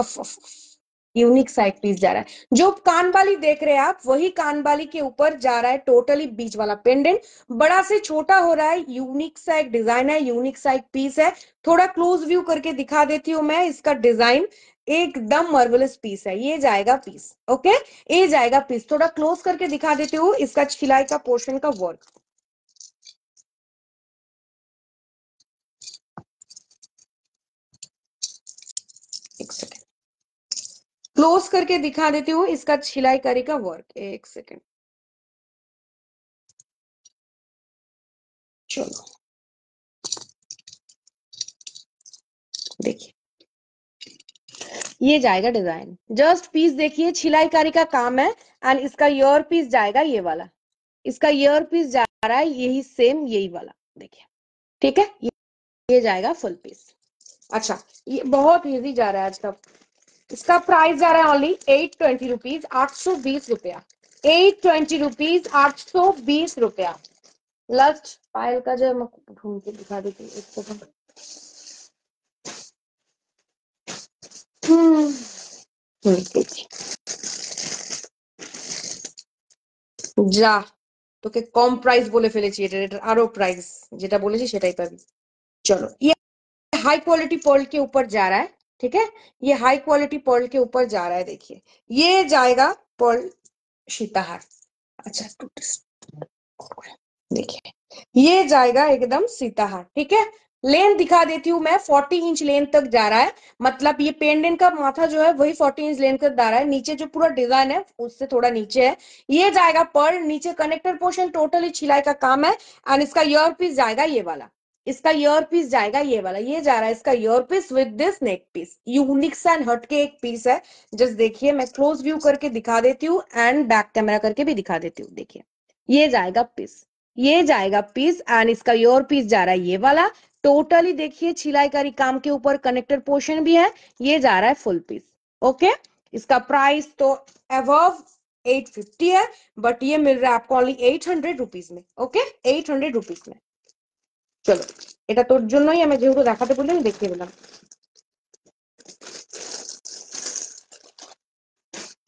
यूनिक साइड पीस जा रहा है। जो कान वाली देख रहे हैं आप, वही कान वाली के ऊपर जा रहा है टोटली बीच वाला पेंडेंट। बड़ा से छोटा हो रहा है, यूनिक सा एक डिजाइन है, यूनिक सा एक पीस है। थोड़ा क्लोज व्यू करके दिखा देती हूँ मैं इसका डिजाइन। एकदम मार्वेलस पीस है, ये जाएगा पीस। ओके, ये जाएगा पीस। थोड़ा क्लोज करके दिखा देती हूँ इसका सिलाई का पोर्शन का वर्क। एक सेकेंड, क्लोज करके दिखा देती हूँ इसका सिलाई करी का वर्क। एक सेकेंड, चलो देखिए, ये जाएगा डिजाइन। जस्ट पीस देखिए, छिलाईकारी का काम है, एंड इसका ईयर पीस जाएगा ये वाला। इसका ईयर पीस जा रहा है यही सेम, यही वाला। देखिए, ठीक है, ये जाएगा फुल पीस। अच्छा, ये बहुत इजी जा रहा है आज का। इसका प्राइस जा रहा है ओनली 820 रुपीज, 820 रुपया। 820 रुपीज, 820 रुपया। लास्ट पायल का जो मैं ढूंढ के दिखा देती हूँ, एक सेकंड। देखिए, যা, তোকে কম প্রাইস বলে ফেলেছি, এটা আরো প্রাইস, যেটা বলেছি সেটাই পাবি। चलो, ये हाई क्वालिटी पर्ल के ऊपर जा रहा है, ठीक है, ये हाई क्वालिटी पर्ल के ऊपर जा रहा है। देखिए, ये जाएगा पर्ल सीताहार। अच्छा, देखिए, ये जाएगा एकदम सीताहार, ठीक है। लेंथ दिखा देती हूँ मैं, 40 इंच लेंथ तक जा रहा है। मतलब ये पेंडेंट का माथा जो है वही 40 इंच लेंथ तक जा रहा है। नीचे जो पूरा डिजाइन है उससे थोड़ा नीचे है। ये जाएगा पर्ल, नीचे कनेक्टर पोर्शन टोटली छिलाई का काम है। एंड इसका ईयर पीस जाएगा ये वाला। इसका ईयर पीस जाएगा ये वाला। ये जा रहा है इसका ear piece with this neck piece. Unique सा एंड हटके एक पीस है। जस्ट देखिए, मैं क्लोज व्यू करके दिखा देती हूँ एंड बैक कैमरा करके भी दिखा देती हूँ। देखिए, ये जाएगा पीस, ये जाएगा पीस, एंड इसका ईयर पीस जा रहा है ये वाला। टोटली देखिए, छिलाईकारी काम के ऊपर कनेक्टर पोर्शन भी है। ये जा रहा है फुल पीस। ओके, इसका प्राइस तो अबव 850 है, बट ये मिल रहा है आपको ओनली 800 रुपीज में। ओके, 800 रुपीज में। চলো, এটা তোর জন্যই আমি যেহেতু দেখাতে বললি আমি দেখিয়ে দিলাম।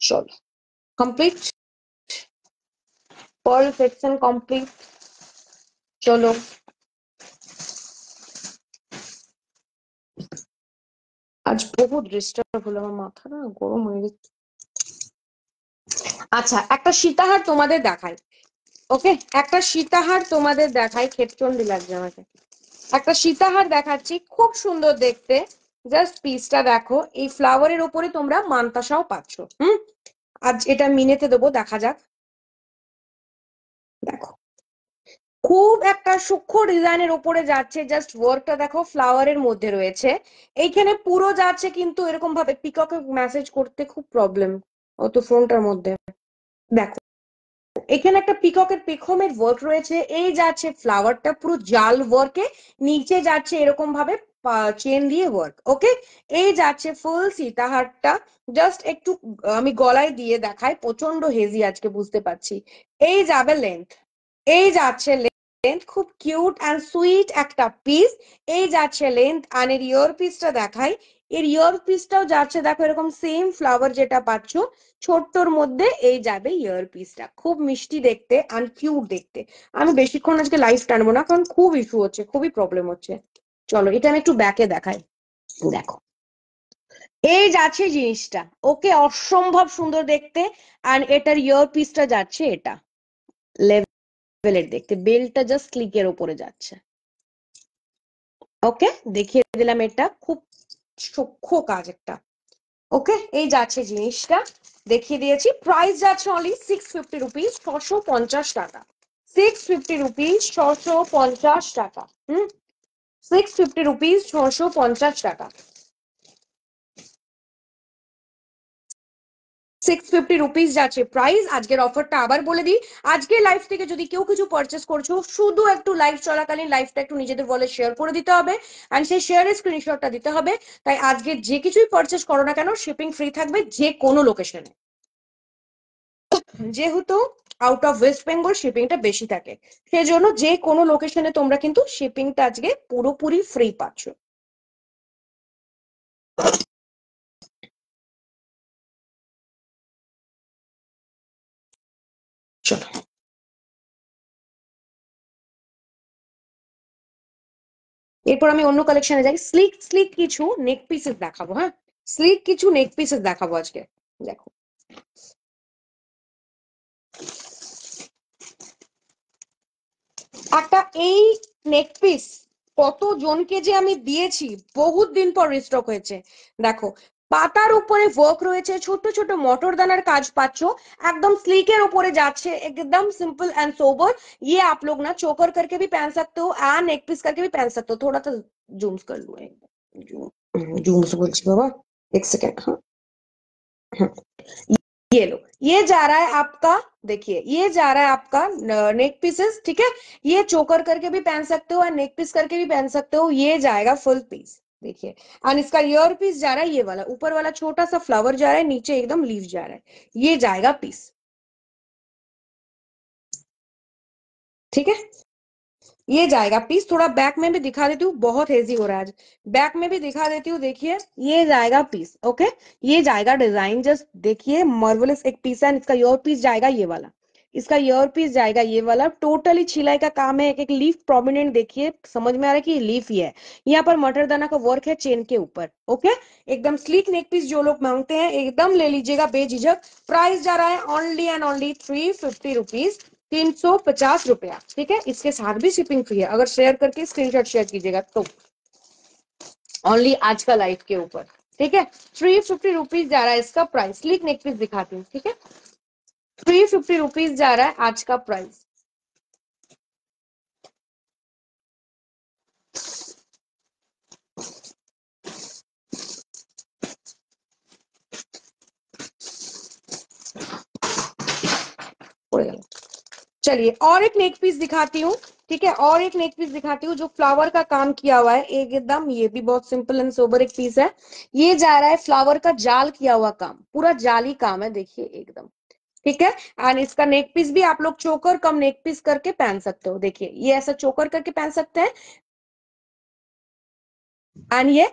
চলো, কমপ্লিট, পার্ল সেকশন কমপ্লিট। চলো, আজ বহুত ডিস্টার্ব হলো, আমার মাথা না গরম হয়ে গেছে। আচ্ছা, একটা সীতাহার তোমাদের দেখাই। ওকে, একটা সীতাহার তোমাদের দেখাই, ক্ষেপচন্ডী লাগছে আমাকে। একটা সীতাহার দেখাচ্ছি, খুব সুন্দর দেখতে। জাস্ট পিসটা দেখো, এই ফ্লাওয়ারের উপরে তোমরা মান্তাসাও পাচ্ছ। আজ এটা মিনেতে দেবো, দেখা যাক। দেখো, খুব একটা সূক্ষ্ম ডিজাইনের উপরে যাচ্ছে। জাস্ট ওয়ার্কটা দেখো, ফ্লাওয়ারের মধ্যে রয়েছে। এইখানে পুরো যাচ্ছে, কিন্তু এরকম ভাবে পিককে মেসেজ করতে খুব প্রবলেম, অত ফ্রন্টের মধ্যে। দেখো, এখানে একটা পিককের পেখমের ওয়ার্ক রয়েছে। এই যাচ্ছে ফ্লাওয়ারটা পুরো জাল ওয়ার্কে, নিচে যাচ্ছে এরকম ভাবে চেন দিয়ে ওয়ার্ক। ওকে, এই যাচ্ছে ফুল সীতাহারটা। জাস্ট একটু আমি গলায় দিয়ে দেখাই, প্রচন্ড হেজি আজকে বুঝতে পারছি। এই যাবে লেন্থ, এই যাচ্ছে লেন্থ, খুব কিউট অ্যান্ড সুইট একটা পিস। এই যাচ্ছে লেন্থ, আর এর ইয়ার পিসটা দেখাই। এর ইয়ার পিসটাও যাচ্ছে, দেখো এরকম সেম ফ্লাওয়ার যেটা পাচ্ছ ছোট্টর মধ্যে, এই যাবে ইয়ার পিসটা। খুব মিষ্টি দেখতে অ্যান্ড কিউট দেখতে। আমি বেশিক্ষণ আজকে লাইভ টানবো না, কারণ খুব ইস্যু হচ্ছে, খুবই প্রবলেম হচ্ছে। চলো, এটা আমি একটু ব্যাকে দেখাই। দেখো, এই যাচ্ছে জিনিসটা। ওকে, অসম্ভব সুন্দর দেখতে। অ্যান্ড এটার ইয়ার পিসটা যাচ্ছে এটা লেভেলের দেখতে, বেলটা জাস্ট ক্লিকের উপরে যাচ্ছে। ওকে, দেখিয়ে দিলাম, এটা খুব সূক্ষ্ম কাজ একটা। ওকে, এই যাচ্ছে জিনিসটা, দেখিয়ে দিয়েছি। প্রাইস যাচ্ছে অনলি 650 রুপিস, 650 টাকা। 650 রুপিস 650 টাকা। 650 রুপিস 650 টাকা। 650 রুপিস যাচ্ছে প্রাইস। আজকের অফারটা আবার বলে দিই, আজকে লাইভ থেকে যদি কেউ কিছু পারচেস করছো, শুধু একটু লাইভ চলাকালীন লাইভটা একটু নিজেদের বলে শেয়ার করে দিতে হবে, এন্ড সেই শেয়ারের স্ক্রিনশটটা দিতে হবে। তাই আজকে যে কিছুই পারচেস করো না কেন, শিপিং ফ্রি থাকবে যে কোনো লোকেশনে। যেহেতু আউট অফ ওয়েস্ট বেঙ্গল শিপিংটা বেশি থাকে, সেজন্য যে কোনো লোকেশনে তোমরা কিন্তু শিপিংটা আজকে পুরোপুরি ফ্রি পাচ্ছ। চলো এরপর আমি অন্য কালেকশনে যাই। স্লিক স্লিক কিছু নেক পিসেস দেখাবো। হ্যাঁ, স্লিক কিছু নেক পিসেস দেখাবো আজকে। দেখো একটা এই নেক পিস কতজনকে যে আমি দিয়েছি, বহুত দিন পর রিস্টক হয়েছে। দেখো পাতার উপরে ওয়ার্ক রয়েছে, ছোট ছোট মটর দানার কাজ পাচ্ছ, एकदम स्लीकेर ऊपर जाच्छे, एकदम सिंपल एंड सोबर। ये आप लोग ना चोकर करके भी पहन सकते हो एंड नेक पीस करके भी पहन सकते हो। थोड़ा सा जूम कर लो, जूम से बोलছি बाबा, एक सेकंड। हाँ हाँ, ये लो, ये जा रहा है आपका, देखिए ये जा रहा है आपका नेक पीसेस, ठीक है। ये चोकर करके भी पहन सकते हो और नेक पीस करके भी पहन सकते हो। ये जाएगा फुल पीस, देखिए। और इसका ईयर पीस जा रहा है, ये वाला ऊपर वाला छोटा सा फ्लावर जा रहा है, नीचे एकदम लीफ जा रहा है, ये जाएगा पीस, ठीक है। ये जाएगा पीस। थोड़ा बैक में भी दिखा देती हूँ, बहुत हेजी हो रहा है आज, बैक में भी दिखा देती हूँ। देखिए ये जाएगा पीस, ओके। ये जाएगा डिजाइन, जस्ट देखिए मार्वलस एक पीस है। इसका ईयर पीस जाएगा ये वाला, इसका ईयर पीस जाएगा ये वाला। टोटली छिलाई का काम है, एक एक लीफ प्रोमिनेंट, देखिए समझ में आ रहा है कि ये लीफ ही है। यहाँ पर मटर दाना का वर्क है चेन के ऊपर, ओके। एकदम स्लीक नेक पीस जो लोग मांगते हैं एकदम ले लीजिएगा बेझिझक। प्राइस जा रहा है ओनली एंड ओनली 350 रुपीज, 350 रुपया, ठीक है। इसके साथ भी शिपिंग फ्री है, अगर शेयर करके स्क्रीनशॉट शेयर कीजिएगा तो, ओनली आज का लाइव के ऊपर, ठीक है। 350 रुपीज जा रहा है इसका प्राइस। स्लीक नेक पीस दिखाती हूँ, ठीक है। 350 रुपीज जा रहा है आज का प्राइस। चलिए और एक नेक पीस दिखाती हूँ, ठीक है। और एक नेक पीस दिखाती हूँ जो फ्लावर का काम किया हुआ है एकदम। ये भी बहुत सिंपल एंड सोबर एक पीस है। ये जा रहा है फ्लावर का जाल किया हुआ काम, पूरा जाली काम है, देखिए एकदम, ठीक है। एंड इसका नेक पीस भी आप लोग चोकर कम नेक पीस करके पहन सकते हो। देखिए ये ऐसा चोकर करके पहन सकते हैं, एंड ये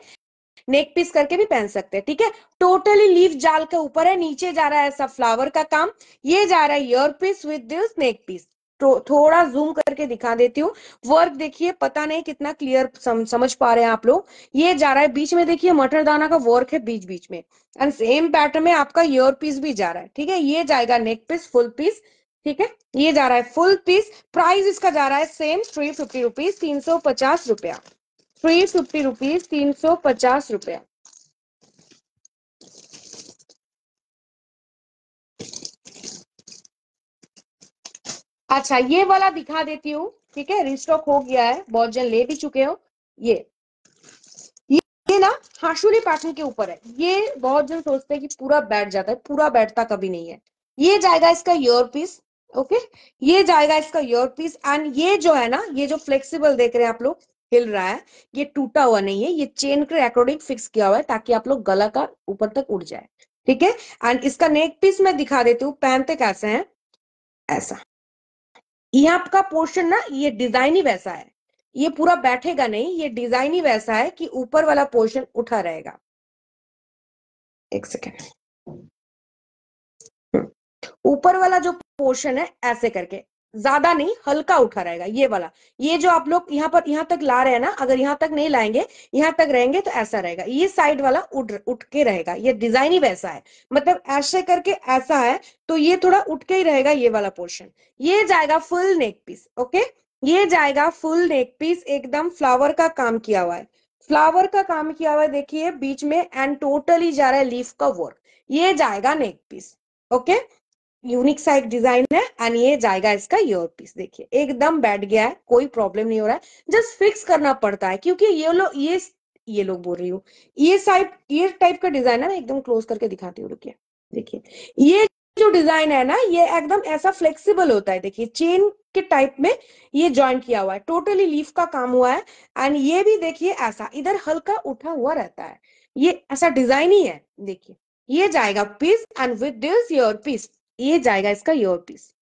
नेक पीस करके भी पहन सकते हैं, ठीक है। टोटली लीफ जाल के ऊपर है, नीचे जा रहा है ऐसा फ्लावर का काम। ये जा रहा है ear piece with this neck piece. तो थोड़ा जूम करके दिखा देती हूँ, वर्क देखिए, पता नहीं कितना क्लियर समझ पा रहे हैं आप लोग। ये जा रहा है बीच में, देखिए मटर दाना का वर्क है बीच बीच में, एंड सेम पैटर्न में आपका ईयर पीस भी जा रहा है, ठीक है। ये जाएगा नेक पीस फुल पीस, ठीक है। ये जा रहा है फुल पीस। प्राइस इसका जा रहा है सेम 350 रुपीज, 350 रुपया। 350 रुपीज, 350 रुपया। अच्छा ये वाला दिखा देती हूँ, ठीक है। रिस्टॉक हो गया है, बहुत जन ले भी चुके हो। ये ये ना हाशुली पैटर्न के ऊपर है। ये बहुत जन सोचते हैं कि पूरा बैठ जाता है, पूरा बैठता कभी नहीं है। ये जाएगा इसका ईयर पीस, ओके। ये जाएगा इसका ईयर पीस, एंड ये जो है ना, ये जो फ्लेक्सिबल देख रहे हैं आप लोग, हिल रहा है, ये टूटा हुआ नहीं है, ये चेन के अकॉर्डिंग फिक्स किया हुआ है ताकि आप लोग गला का ऊपर तक उड़ जाए, ठीक है। एंड इसका नेक पीस मैं दिखा देती हूँ, पहनते कैसे हैं, ऐसा। यहाँ का पोर्शन ना, ये डिजाइन ही वैसा है, ये पूरा बैठेगा नहीं, ये डिजाइन ही वैसा है कि ऊपर वाला पोर्शन उठा रहेगा। एक सेकेंड, ऊपर वाला जो पोर्शन है ऐसे करके, ज्यादा नहीं, हल्का उठा रहेगा ये वाला। ये जो आप लोग यहाँ पर यहाँ तक ला रहे हैं ना, अगर यहाँ तक नहीं लाएंगे, यहाँ तक रहेंगे तो ऐसा रहेगा। ये साइड वाला उठ उठ के रहेगा, ये डिजाइन ही वैसा है, मतलब ऐसे करके ऐसा है, तो ये थोड़ा उठ के ही रहेगा ये वाला पोर्शन। ये जाएगा फुल नेक पीस, ओके। ये जाएगा फुल नेक पीस, एकदम फ्लावर का काम किया हुआ है, फ्लावर का काम किया हुआ है, देखिए बीच में, एंड टोटली जा रहा है लीफ का वर्क। ये जाएगा नेक पीस, ओके। यूनिक सा एक डिजाइन है एंड ये जाएगा इसका ईयर पीस। देखिए एकदम बैठ गया है, कोई प्रॉब्लम नहीं हो रहा है, जस्ट फिक्स करना पड़ता है क्योंकि ये लोग बोल रही हूँ, ये टाइप का डिजाइन है। मैं एकदम क्लोज करके दिखाती हूँ, रुकिए। देखिए ये जो डिजाइन है ना, ये एकदम ऐसा फ्लेक्सिबल होता है। देखिए चेन के टाइप में ये ज्वाइन किया हुआ है, टोटली लीफ का काम हुआ है। एंड ये भी देखिए ऐसा इधर हल्का उठा हुआ रहता है, ये ऐसा डिजाइन ही है। देखिए ये जाएगा piece and with this ear piece, ये जाएगा इसका ईयर पीस।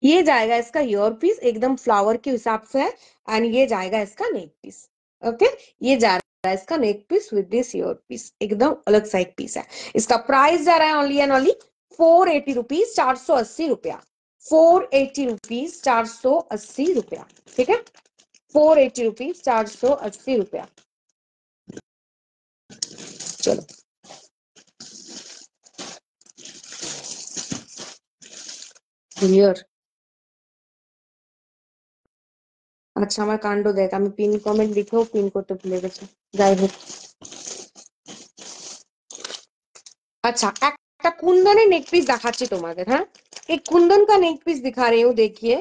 ये जाएगा इसका ईयर पीस, एकदम फ्लावर के हिसाब से है। एंड ये जाएगा इसका नेक पीस। ओके, ये जा रहा है इसका neck piece with this ear piece, एकदम अलग सा एक पीस है। इसका प्राइस जा रहा है ओनली एंड ओनली 480 रुपीज, 480 रुपया। 480 रुपीज, 480 रुपया। ठीक है, 480 रुपीज, 480 रुपया। चलो क्लियर। আচ্ছা আমার কাণ্ড দেখ, আমি পিন কমেন্ট লিখেও পিন করতে ভুলে গেছি। যাই হোক, अच्छा একটা কুন্দনের নেক পিস দেখাচ্ছি তোমাদের। হ্যাঁ, एक कुंदन का नेक पीस दिखा रही हूँ। देखिए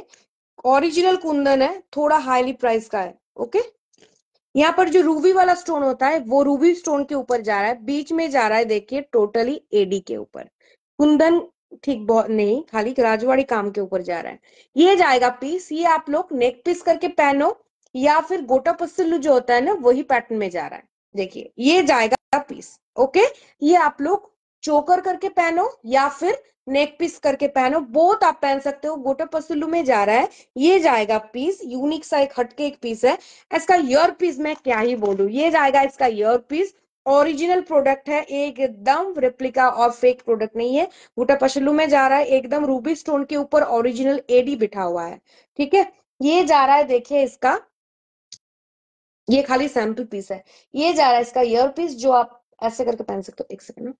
ओरिजिनल कुंदन है, थोड़ा हाईली प्राइस का है। ओके, यहाँ पर जो रूबी वाला स्टोन होता है वो रूबी स्टोन के ऊपर जा रहा है, बीच में जा रहा है देखिए टोटली एडी के ऊपर। कुंदन ठीक बहुत नहीं, खाली राजवाड़ी काम के ऊपर जा रहा है। ये जाएगा पीस, ये आप लोग नेक पीस करके पहनो या फिर गोटा पसल्लू जो होता है ना वही पैटर्न में जा रहा है। देखिए ये जाएगा पीस। ओके, ये आप लोग चोकर करके पहनो या फिर नेक पीस करके पहनो, बोथ आप पहन सकते हो। गोटा पसल्लू में जा रहा है, ये जाएगा पीस, यूनिक सा एक हटके एक पीस है। इसका ईयर पीस मैं क्या ही बोलूं, ये जाएगा इसका ईयर पीस। ओरिजिनल प्रोडक्ट है, एकदम रेप्लिका और फेक प्रोडक्ट नहीं है। गोटा पसल्लू में जा रहा है, एकदम रूबी स्टोन के ऊपर ओरिजिनल एडी बिठा हुआ है। ठीक है, ये जा रहा है देखिए इसका, ये खाली सैंपल पीस है। ये जा रहा है इसका ईयर पीस, जो आप ऐसे करके पहन सकते हो। एक सेकंड,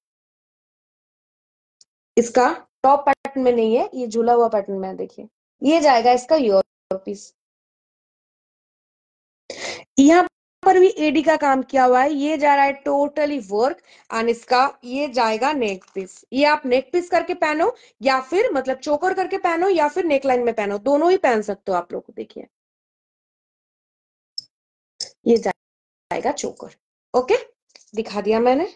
इसका टॉप पैटर्न में नहीं है, ये झूला हुआ पैटर्न में है। देखिए ये जाएगा इसका ईयर पीस। यहाँ पर भी एडी का काम किया हुआ है, ये जा रहा है टोटली वर्क। एंड इसका ये जाएगा नेक पीस, ये आप नेक पीस करके पहनो या फिर मतलब चोकर करके पहनो या फिर नेक लाइन में पहनो, दोनों ही पहन सकते हो आप लोग। देखिए ये जाएगा चोकर। ओके, दिखा दिया मैंने।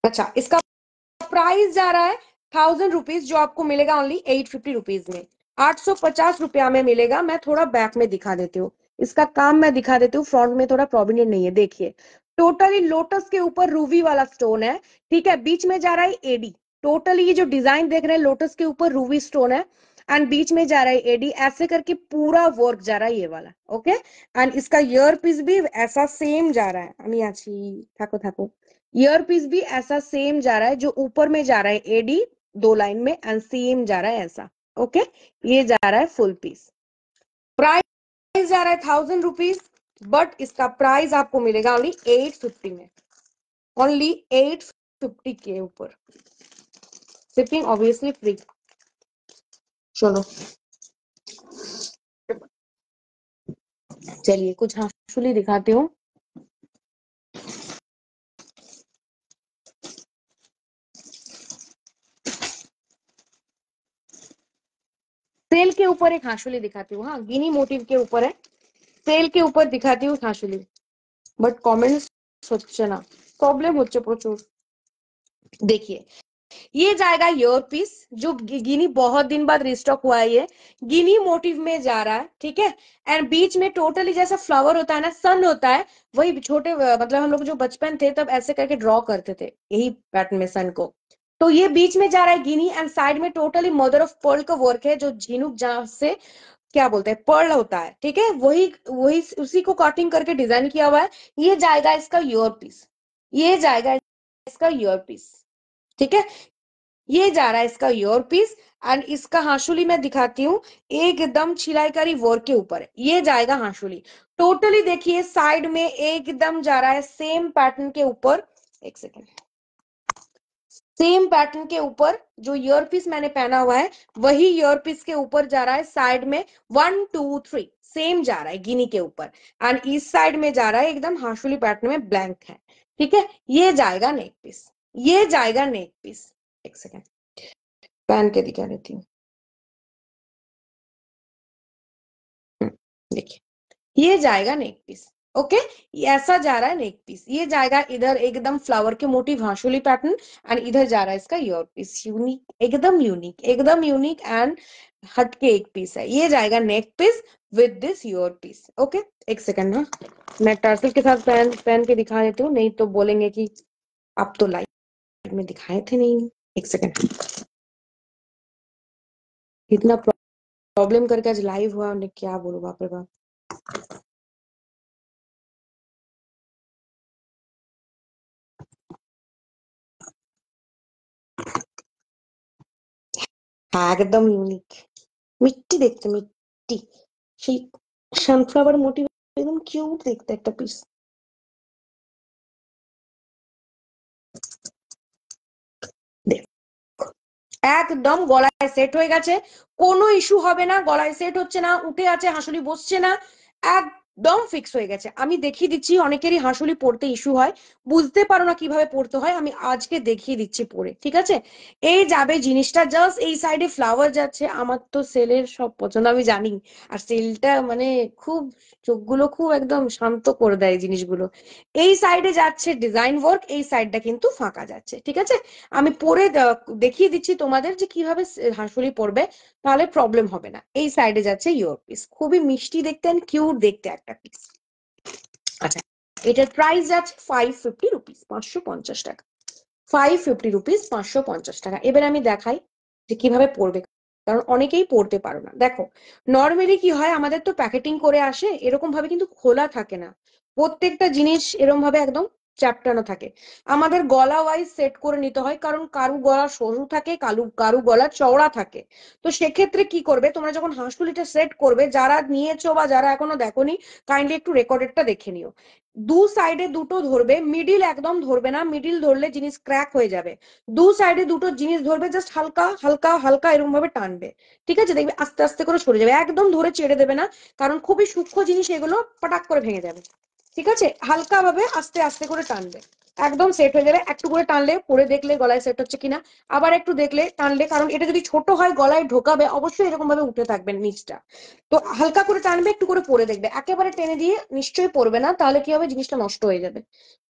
अच्छा, इसका प्राइस जा रहा है 1000 रुपीज, जो आपको मिलेगा ओनली 850 रुपीज में। 850 रुपया में मिलेगा। मैं थोड़ा बैक में दिखा देती हूँ, इसका काम मैं दिखा देती हूँ, फ्रंट में थोड़ा प्रोमिनेंट नहीं है। देखिए टोटली लोटस के ऊपर रूबी वाला स्टोन है। ठीक है, बीच में जा रहा है एडी। टोटली ये जो डिजाइन देख रहे हैं, लोटस के ऊपर रूबी स्टोन है एंड बीच में जा रहा है एडी, ऐसे करके पूरा वर्क जा रहा है ये वाला। ओके, एंड इसका ईयर पीस भी ऐसा सेम जा रहा है। আমি আছি, থাকো থাকো। ईयर पीस भी ऐसा सेम जा रहा है, जो ऊपर में जा रहा है एडी दो लाइन में एंड सेम जा रहा है ऐसा। ओके, ये जा रहा है फुल पीस। प्राइस जा रहा है 1000 रुपीज, बट इसका प्राइस आपको मिलेगा ओनली 850 में, ओनली 850 के ऊपर। Shipping obviously free. चलो चलिए कुछ हाफुली दिखाती हूँ। सेल के ऊपर एक हाशुली दिखाती हूँ। हाँ, गिनी मोटिव के ऊपर है, सेल के ऊपर दिखाती हूँ हाशुली। बट कमेंट्स হচ্ছে না, प्रॉब्लम হচ্ছে প্রচুর। देखिए ये जाएगा ईयर पीस, जो गिनी बहुत दिन बाद रिस्टॉक हुआ है, ये गिनी मोटिव में जा रहा है। ठीक है, एंड बीच में टोटली जैसा फ्लावर होता है ना, सन होता है, वही छोटे मतलब हम लोग जो बचपन थे तब ऐसे करके ड्रॉ करते थे यही पैटर्न में सन को। तो ये बीच में जा रहा है गिनी एंड साइड में टोटली मदर ऑफ पर्ल का वर्क है, जो झिनुक जहां से क्या बोलते हैं पर्ल होता है। ठीक है, वही वही उसी को कटिंग करके डिजाइन किया हुआ है। ये जाएगा इसका ईयर पीस, ये जाएगा इसका ईयर पीस। ठीक है, ये जा रहा है इसका ईयर पीस एंड इसका हाशुली मैं दिखाती हूँ, एकदम छिलाईकारी वर्क के ऊपर है। ये जाएगा हाशुली। टोटली देखिए साइड में एकदम जा रहा है सेम पैटर्न के ऊपर। एक सेकेंड, सेम पैटर्न के ऊपर जो ईयर पीस मैंने पहना हुआ है वही ईयर पीस के ऊपर जा रहा है। साइड में 1 2 3 सेम जा रहा है गिनी के ऊपर एंड इस साइड में जा रहा है एकदम हाशुली पैटर्न में ब्लैंक है। ठीक है, ये जाएगा नेक पीस, ये जाएगा नेक पीस। एक सेकेंड पहन के दिखा देती हूँ। देखिए ये जाएगा नेक पीस। ओके, ऐसा जा रहा है नेक पीस, ये जाएगा इधर एकदम फ्लावर के मोटिव हाशुली पैटर्न, एंड इधर जा रहा है इसका ईयर पीस, यूनिक, एकदम यूनिक, एकदम यूनिक एंड हटके एक पीस है, ये जाएगा neck piece with this ear piece. Okay, एक सेकंड ना, मैं टर्सल के साथ पहन पहन के दिखा देती हूँ, नहीं तो बोलेंगे कि आप तो लाइव में दिखाए थे नहीं। एक सेकंड, इतना प्रॉब्लम करके आज लाइव हुआ, उन्हें क्या बोलूं, बाप रे बाप। হ্যাঁ একদম ইউনিক, মিষ্টি দেখতে, মিষ্টি, সেই সানফ্লাওয়ার মোটিভ, একদম কিউট দেখতে একটা পিস। একদম গলায় সেট হয়ে গেছে, কোনো ইস্যু হবে না, গলায় সেট হচ্ছে না, উঠে আছে, হাঁসুলি বসছে না, একদম ফিক্স হয়ে গেছে। আমি দেখিয়ে দিচ্ছি, অনেকেরই হাঁসুলি পড়তে ইস্যু হয়, বুঝতে পারো না কিভাবে পড়তে হয়, আমি আজকে দেখিয়ে দিচ্ছি পরে, ঠিক আছে। এই যাবে জিনিসটা, জাস্ট এই সাইডে ফ্লাওয়ার যাচ্ছে, আমার তো সেলের সব পছন্দ আমি জানি, আর সেলটা মানে খুব চোখগুলো খুব একদম শান্ত করে দেয় জিনিসগুলো। এই সাইডে যাচ্ছে ডিজাইন ওয়ার্ক, এই সাইডটা কিন্তু ফাঁকা যাচ্ছে, ঠিক আছে। আমি পরে দেখিয়ে দিচ্ছি তোমাদের যে কিভাবে হাঁসুলি পড়বে, তাহলে প্রবলেম হবে না। এই সাইডে যাচ্ছে ইয়োর পিস, খুবই মিষ্টি দেখতে এন্ড কিউট দেখতে একটা পিস। আচ্ছা, এটার প্রাইস যাচ্ছে 550 রুপিস, 550 টাকা, 550 রুপিস, 550 টাকা। এবার আমি দেখাই যে কিভাবে পড়বে, কারণ অনেকেই পড়তে পারো না। দেখো নর্মালি কি হয়, আমাদের তো প্যাকেটিং করে আসে, এরকম ভাবে কিন্তু খোলা থাকে না, প্রত্যেকটা জিনিস এরকম ভাবে একদম চ্যাপটানো থাকে। আমাদের গলা ওয়াইজ সেট করে নিতে হয়, কারণ কারু গলা সরু থাকে, কারু কারু গলা চওড়া থাকে। তো সেক্ষেত্রে কি করবে, তোমরা যখন হাঁসুলিটা সেট করবে, যারা নিয়েছো বা যারা এখনো দেখোনি, কাইন্ডলি একটু রেকর্ডেডটা দেখে নিও। দু সাইডে দুটো ধরবে, মিডিল একদম ধরবে না, মিডিল ধরলে জিনিস ক্র্যাক হয়ে যাবে। দু সাইডে দুটো জিনিস ধরবে, জাস্ট হালকা হালকা হালকা এরকম ভাবে টানবে, ঠিক আছে, দেখবে আস্তে আস্তে করে সরে যাবে, একদম ধরে ছেড়ে দেবে না, কারণ খুবই সূক্ষ্ম জিনিস এগুলো, পটাক করে ভেঙে যাবে, ঠিক আছে। হালকা ভাবে আস্তে আস্তে করে টানবে, একদম সেট হয়ে যাবে। একটু করে টানলে, পরে দেখলে গলায় সেট হচ্ছে কিনা, আবার একটু দেখলে টানলে, কারণ এটা যদি ছোট হয় গলায় ঢোকাবে, অবশ্যই এরকম ভাবে উঠে থাকবে নিচটা। তো হালকা করে টানবে, একটু করে পরে দেখবে, একেবারে টেনে দিয়ে নিশ্চয়ই পড়বে না, তাহলে কি হবে, জিনিসটা নষ্ট হয়ে যাবে।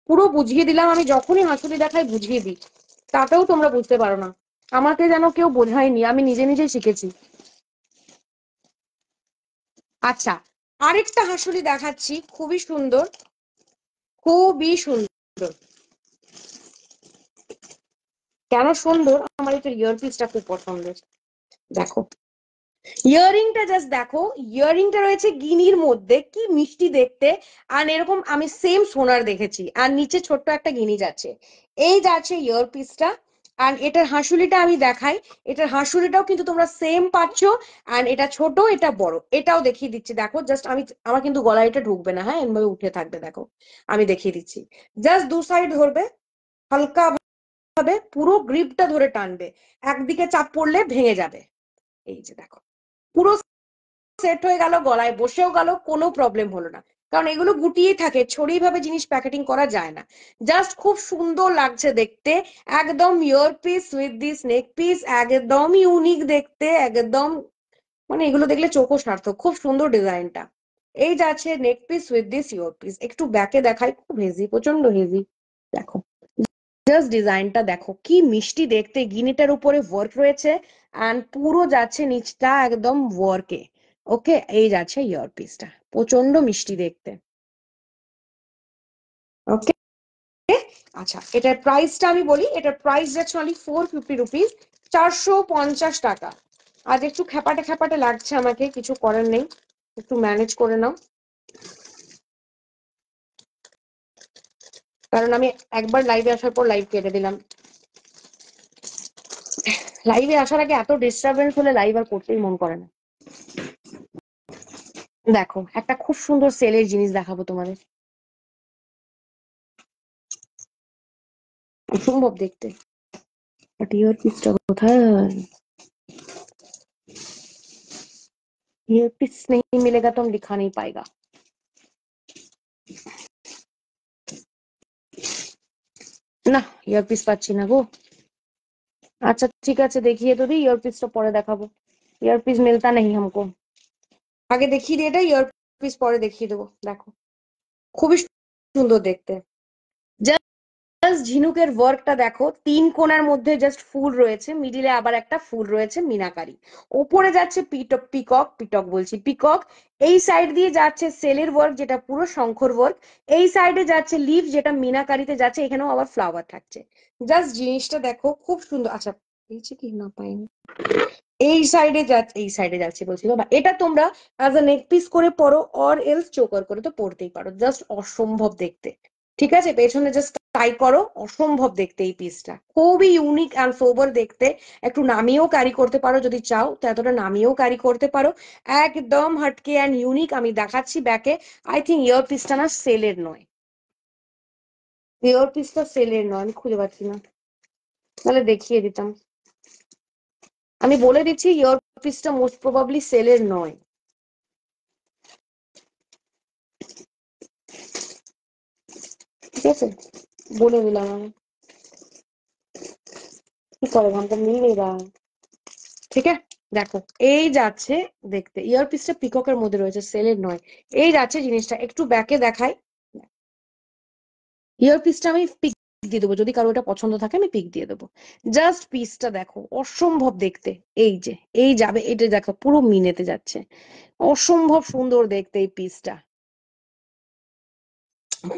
পুরো বুঝিয়ে দিলাম, আমি যখনই হাঁসুলি দেখাই বুঝিয়ে দিই, তাতেও তোমরা বুঝতে পারো না, আমাকে যেন কেউ বোঝায়নি, আমি নিজে নিজেই শিখেছি। আচ্ছা, আরেকটা হাঁসুলি দেখাচ্ছি, খুবই সুন্দর, খুবই সুন্দর। কেন সুন্দর, আমার এটা ইয়ারপিসটা খুব পছন্দের। দেখো ইয়ারিংটা জাস্ট দেখো, ইয়ারিংটা রয়েছে গিনির মধ্যে, কি মিষ্টি দেখতে। আর এরকম আমি সেম সোনার দেখেছি, আর নিচে ছোট্ট একটা গিনি যাচ্ছে, এই যাচ্ছে ইয়ারপিসটা। আর এটার হাঁসুলিটা আমি দেখাই, এটার হাঁসুলিটাও কিন্তু তোমরা সেম পাচ্ছ, আর এটা ছোট এটা বড়, এটাও দেখিয়ে দিচ্ছি। দেখো জাস্ট আমি, আমার কিন্তু গলায় এটা ঢুকবে না, হ্যাঁ এমন উঠে থাকবে, দেখো আমি দেখিয়ে দিচ্ছি। জাস্ট দু সাইড ধরবে, হালকা ভাবে পুরো গ্রিপটা ধরে টানবে, একদিকে চাপ পড়লে ভেঙে যাবে। এই যে দেখো, পুরো সেট হয়ে গেল, গলায় বসেও গেল, কোনো প্রবলেম হলো না, কারণ এগুলো গুটিয়ে থাকে, ছড়িয়ে ভাবে জিনিস প্যাকেটিং করা যায় না। জাস্ট খুব সুন্দর লাগছে দেখতে, একদম ear piece with this neck piece, একদম ইউনিক দেখতে, একদম মানে এগুলো দেখলে চোখও সার্থক, খুব সুন্দর ডিজাইনটা। এই যাচ্ছে নেক piece with this year piece, একটু ব্যাকে দেখাই, খুব হেভি, প্রচন্ড হেভি। দেখো জাস্ট ডিজাইনটা দেখো, কি মিষ্টি দেখতে, গিনিটার উপরে ওয়ার্ক রয়েছে, এন্ড পুরো যাচ্ছে নিচটা একদম ওয়ার্কে। ওকে, এই যাচ্ছে ইয়ার পিসটা, প্রচন্ড মিষ্টি দেখতে। ওকে, আচ্ছা এটার প্রাইসটা আমি বলি, এটার প্রাইস যাচ্ছে অনলি 450 রুপিস, 450 টাকা। আজ একটু খ্যাপাটে খ্যাপাটে লাগছে আমাকে, কিছু করার নেই, একটু ম্যানেজ করে নাও, কারণ আমি একবার লাইভে আসার পর লাইভ কেটে দিলাম, লাইভে আসার আগে এত ডিস্টারবেন্স হলে লাইভ আর করতেই মন করে না। দেখো একটা খুব সুন্দর সেলের জিনিস দেখাবো তোমাদের, অসম্ভব দেখতে, বাট ইয়ার পিসটা কোথায়, ईयर पीस नहीं मिलेगा तो हम दिखा नहीं पाएगा। না, ইয়ারপিস পাচ্ছি না গো। আচ্ছা ঠিক আছে, দেখিয়ে তো দিই, ইয়ারপিসটা পরে দেখাবো। ইয়ারপিস মিলতা নেই হামকো। আগে দেখিয়ে দিই এটা, ইয়ারপিস পরে দেখিয়ে দেবো। দেখো, খুবই সুন্দর দেখতে। জাস্ট ঝিনুকের ওয়ার্কটা দেখো, তিন কোণার মধ্যে জাস্ট ফুল রয়েছে, মিডিলে আবার একটা ফুল রয়েছে মিনাকারি। ওপরে যাচ্ছে পিকক, পিকক বলছি, পিকক। এই সাইড দিয়ে যাচ্ছে সেলের ওয়ার্ক, যেটা পুরো শঙ্খর ওয়ার্ক। এই সাইডে যাচ্ছে লিভ, যেটা মিনাকারিতে যাচ্ছে, এখানেও আবার ফ্লাওয়ার থাকছে। জাস্ট জিনিসটা দেখো, খুব সুন্দর। আচ্ছা, পেয়েছি কি না পাইনি। এই সাইডে যাচ্ছে বলছি বাবা, এটা তোমরা অ্যাজ আ নেক পিস করে পরো, অর এলস চোকার করে তো পরতেই পারো, জাস্ট অসম্ভব দেখতে। ঠিক আছে, পেছনে জাস্ট টাই করো, অসম্ভব দেখতে এই পিসটা, খুবই ইউনিক অ্যান্ড সোবার দেখতে। একটু নামিয়েও ক্যারি করতে পারো যদি চাও, তো এতটা নামিয়েও ক্যারি করতে পারো। একদম হাটকে অ্যান্ড ইউনিক। আমি দেখাচ্ছি ব্যাকে। আই থিঙ্ক ইয়ার পিসটা না সেলের নয়, ইয়ার পিসটা সেলের নয়, আমি খুঁজে পাচ্ছি না, তাহলে দেখিয়ে দিতাম। আমি বলে দিচ্ছি, ইয়ার পিসটা মোস্ট প্রবাবলি সেলের নয়। ঠিক আছে, বলে দিলাম আমি। কি করে ঘন্টা মিল নেই रहा है। ঠিক আছে, দেখো, এই যাচ্ছে দেখতে, ইয়ারপিসটা পিককের মধ্যে রয়েছে, সেলের নয়। এই যাচ্ছে জিনিসটা, একটু ব্যাকে দেখাই। ইয়ারপিসটা আমি পিক দিয়ে দেবো, যদি কারো এটা পছন্দ থাকে আমি পিক দিয়ে দেবো। জাস্ট পিসটা দেখো, অসম্ভব দেখতে। এই যে, এই যাবে, এটা দেখো পুরো মিনেতে যাচ্ছে, অসম্ভব সুন্দর দেখতে এই পিসটা।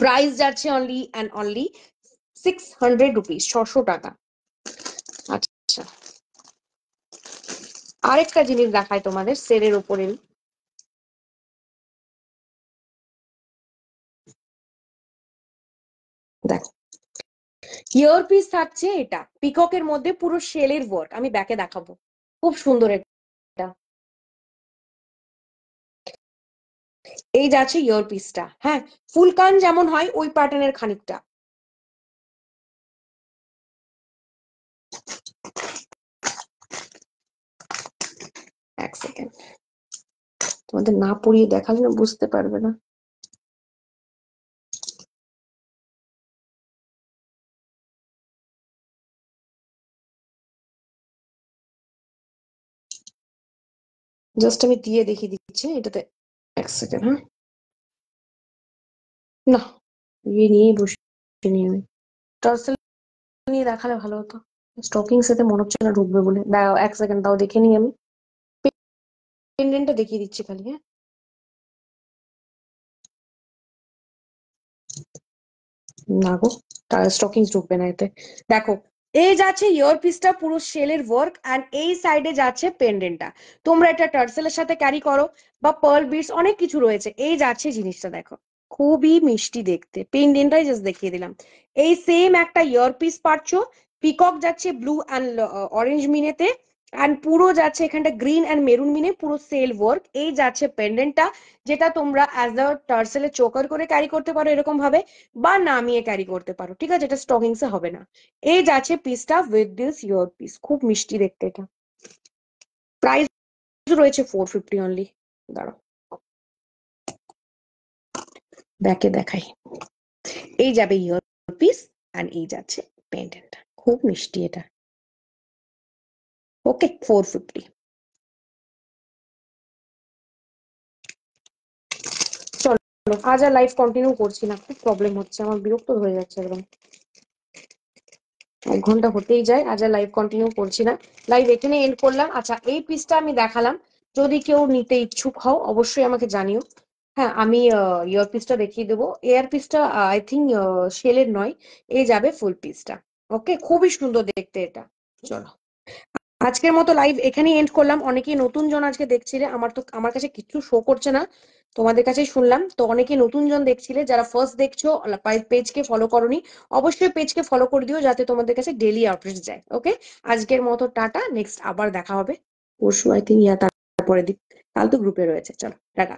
প্রাইস যাচ্ছে অনলি অ্যান্ড অনলি 600 রুপিস, 600 টাকা। আচ্ছা, আরেকটা জিনিস দেখায় তোমাদের সেলের উপরে। দেখো, ইয়ারপিস থাকছে, এটা পিককের মধ্যে পুরো শেলের ওয়ার্ক, আমি ব্যাকে দেখাবো, খুব সুন্দর এটা। এই যাচ্ছে ইয়ারপিসটা, হ্যাঁ, ফুল কান যেমন হয় ওই প্যাটার্নের খানিকটা। এক সেকেন্ড, তোমাদের না পড়িয়ে দেখালে না বুঝতে পারবে না। জাস্ট আমি দিয়ে দেখিয়ে দিচ্ছি এটাতে। এক সেকেন্ড, হ্যাঁ। না, ইয়ে নিয়েই বসে নিয়ে আমি টার্সেল নিয়ে দেখালে ভালো হতো। স্টকিং সাথে মনে হচ্ছে না ঢুকবে বলে। দাঁড়াও এক সেকেন্ড, তাও দেখে নিই আমি। পেন্ডেন্টটা দেখিয়ে দিচ্ছি খালি, হ্যাঁ। না গো, তার স্টকিংস ঢুকবে না এতে। দেখো, এই যাচ্ছে ইয়ারপিসটা পুরো শেলের ওয়ার্ক, এন্ড এই সাইডে যাচ্ছে পেন্ডেন্টটা। তোমরা এটা টার্সেলের সাথে ক্যারি করো, বা পার্ল বিটস, অনেক কিছু রয়েছে। এই যাচ্ছে জিনিসটা দেখো, খুবই মিষ্টি দেখতে। পেন্ডেন্টটাই জাস্ট দেখিয়ে দিলাম। এই সেম একটা ইয়ারপিস পাচ্ছো, পিকক যাচ্ছে ব্লু অ্যান্ড অরেঞ্জ মিনেতে, অ্যান্ড পুরো যাচ্ছে এখানটা গ্রিন অ্যান্ড মেরুন মিনে, পুরো সেল ওয়ার্ক। এই যাচ্ছে পেন্ডেন্টটা, যেটা তোমরা অ্যাজ আ টার্সেলে চোকার করে ক্যারি করতে পারো এরকম ভাবে, বা নামিয়ে ক্যারি করতে পারো। ঠিক আছে, এটা স্টকিংস এ হবে না। এই যাচ্ছে পিসটা উইথ দিস ইয়ার পিস, খুব মিষ্টি দেখতে এটা। প্রাইস রয়েছে 450 অনলি। দাঁড়াও, ব্যাকে দেখাই। এই যাবে ইয়ার পিস, আর এই যাচ্ছে পেন্ডেন্ট, খুব মিষ্টি এটা। ওকে, 450। চলো, আজ আর লাইভ কন্টিনিউ করছি না, খুব প্রবলেম হচ্ছে আমার, বিরক্ত হয়ে যাচ্ছে একদম। 1 ঘন্টা হতেই যায়, আজ আর লাইভ কন্টিনিউ করছি না। লাইভ এখানে এন্ড করলাম। আচ্ছা, এই পিসটা আমি দেখালাম, যদি কেউ নিতে ইচ্ছুক হও অবশ্যই আমাকে জানিও। হ্যাঁ, আমি ইয়ার পিসটা দেখিয়ে দেবো। এয়ার পিসটা আই থিঙ্ক শেলের নয়। এই যাবে ফুল পিসটা। ওকে, খুবই সুন্দর দেখতে এটা। চলো, আজকের মতো লাইভ এখানেই এন্ড করলাম। অনেকেই নতুন জন আজকে দেখছিলে, আমার কাছে কিছু শো করছে না, তোমাদের কাছেই শুনলাম। তো অনেকে নতুন জন দেখছিলে, যারা ফার্স্ট দেখছো, পেজকে ফলো করোনি, অবশ্যই পেজকে ফলো করে দিও, যাতে তোমাদের কাছে ডেইলি আপডেট যায়। ওকে, আজকের মতো টাটা, নেক্সট আবার দেখা হবে পরশু আই থিঙ্ক, ইয়া তারপরে দিন, কাল তো গ্রুপে রয়েছে। চলো টাটা।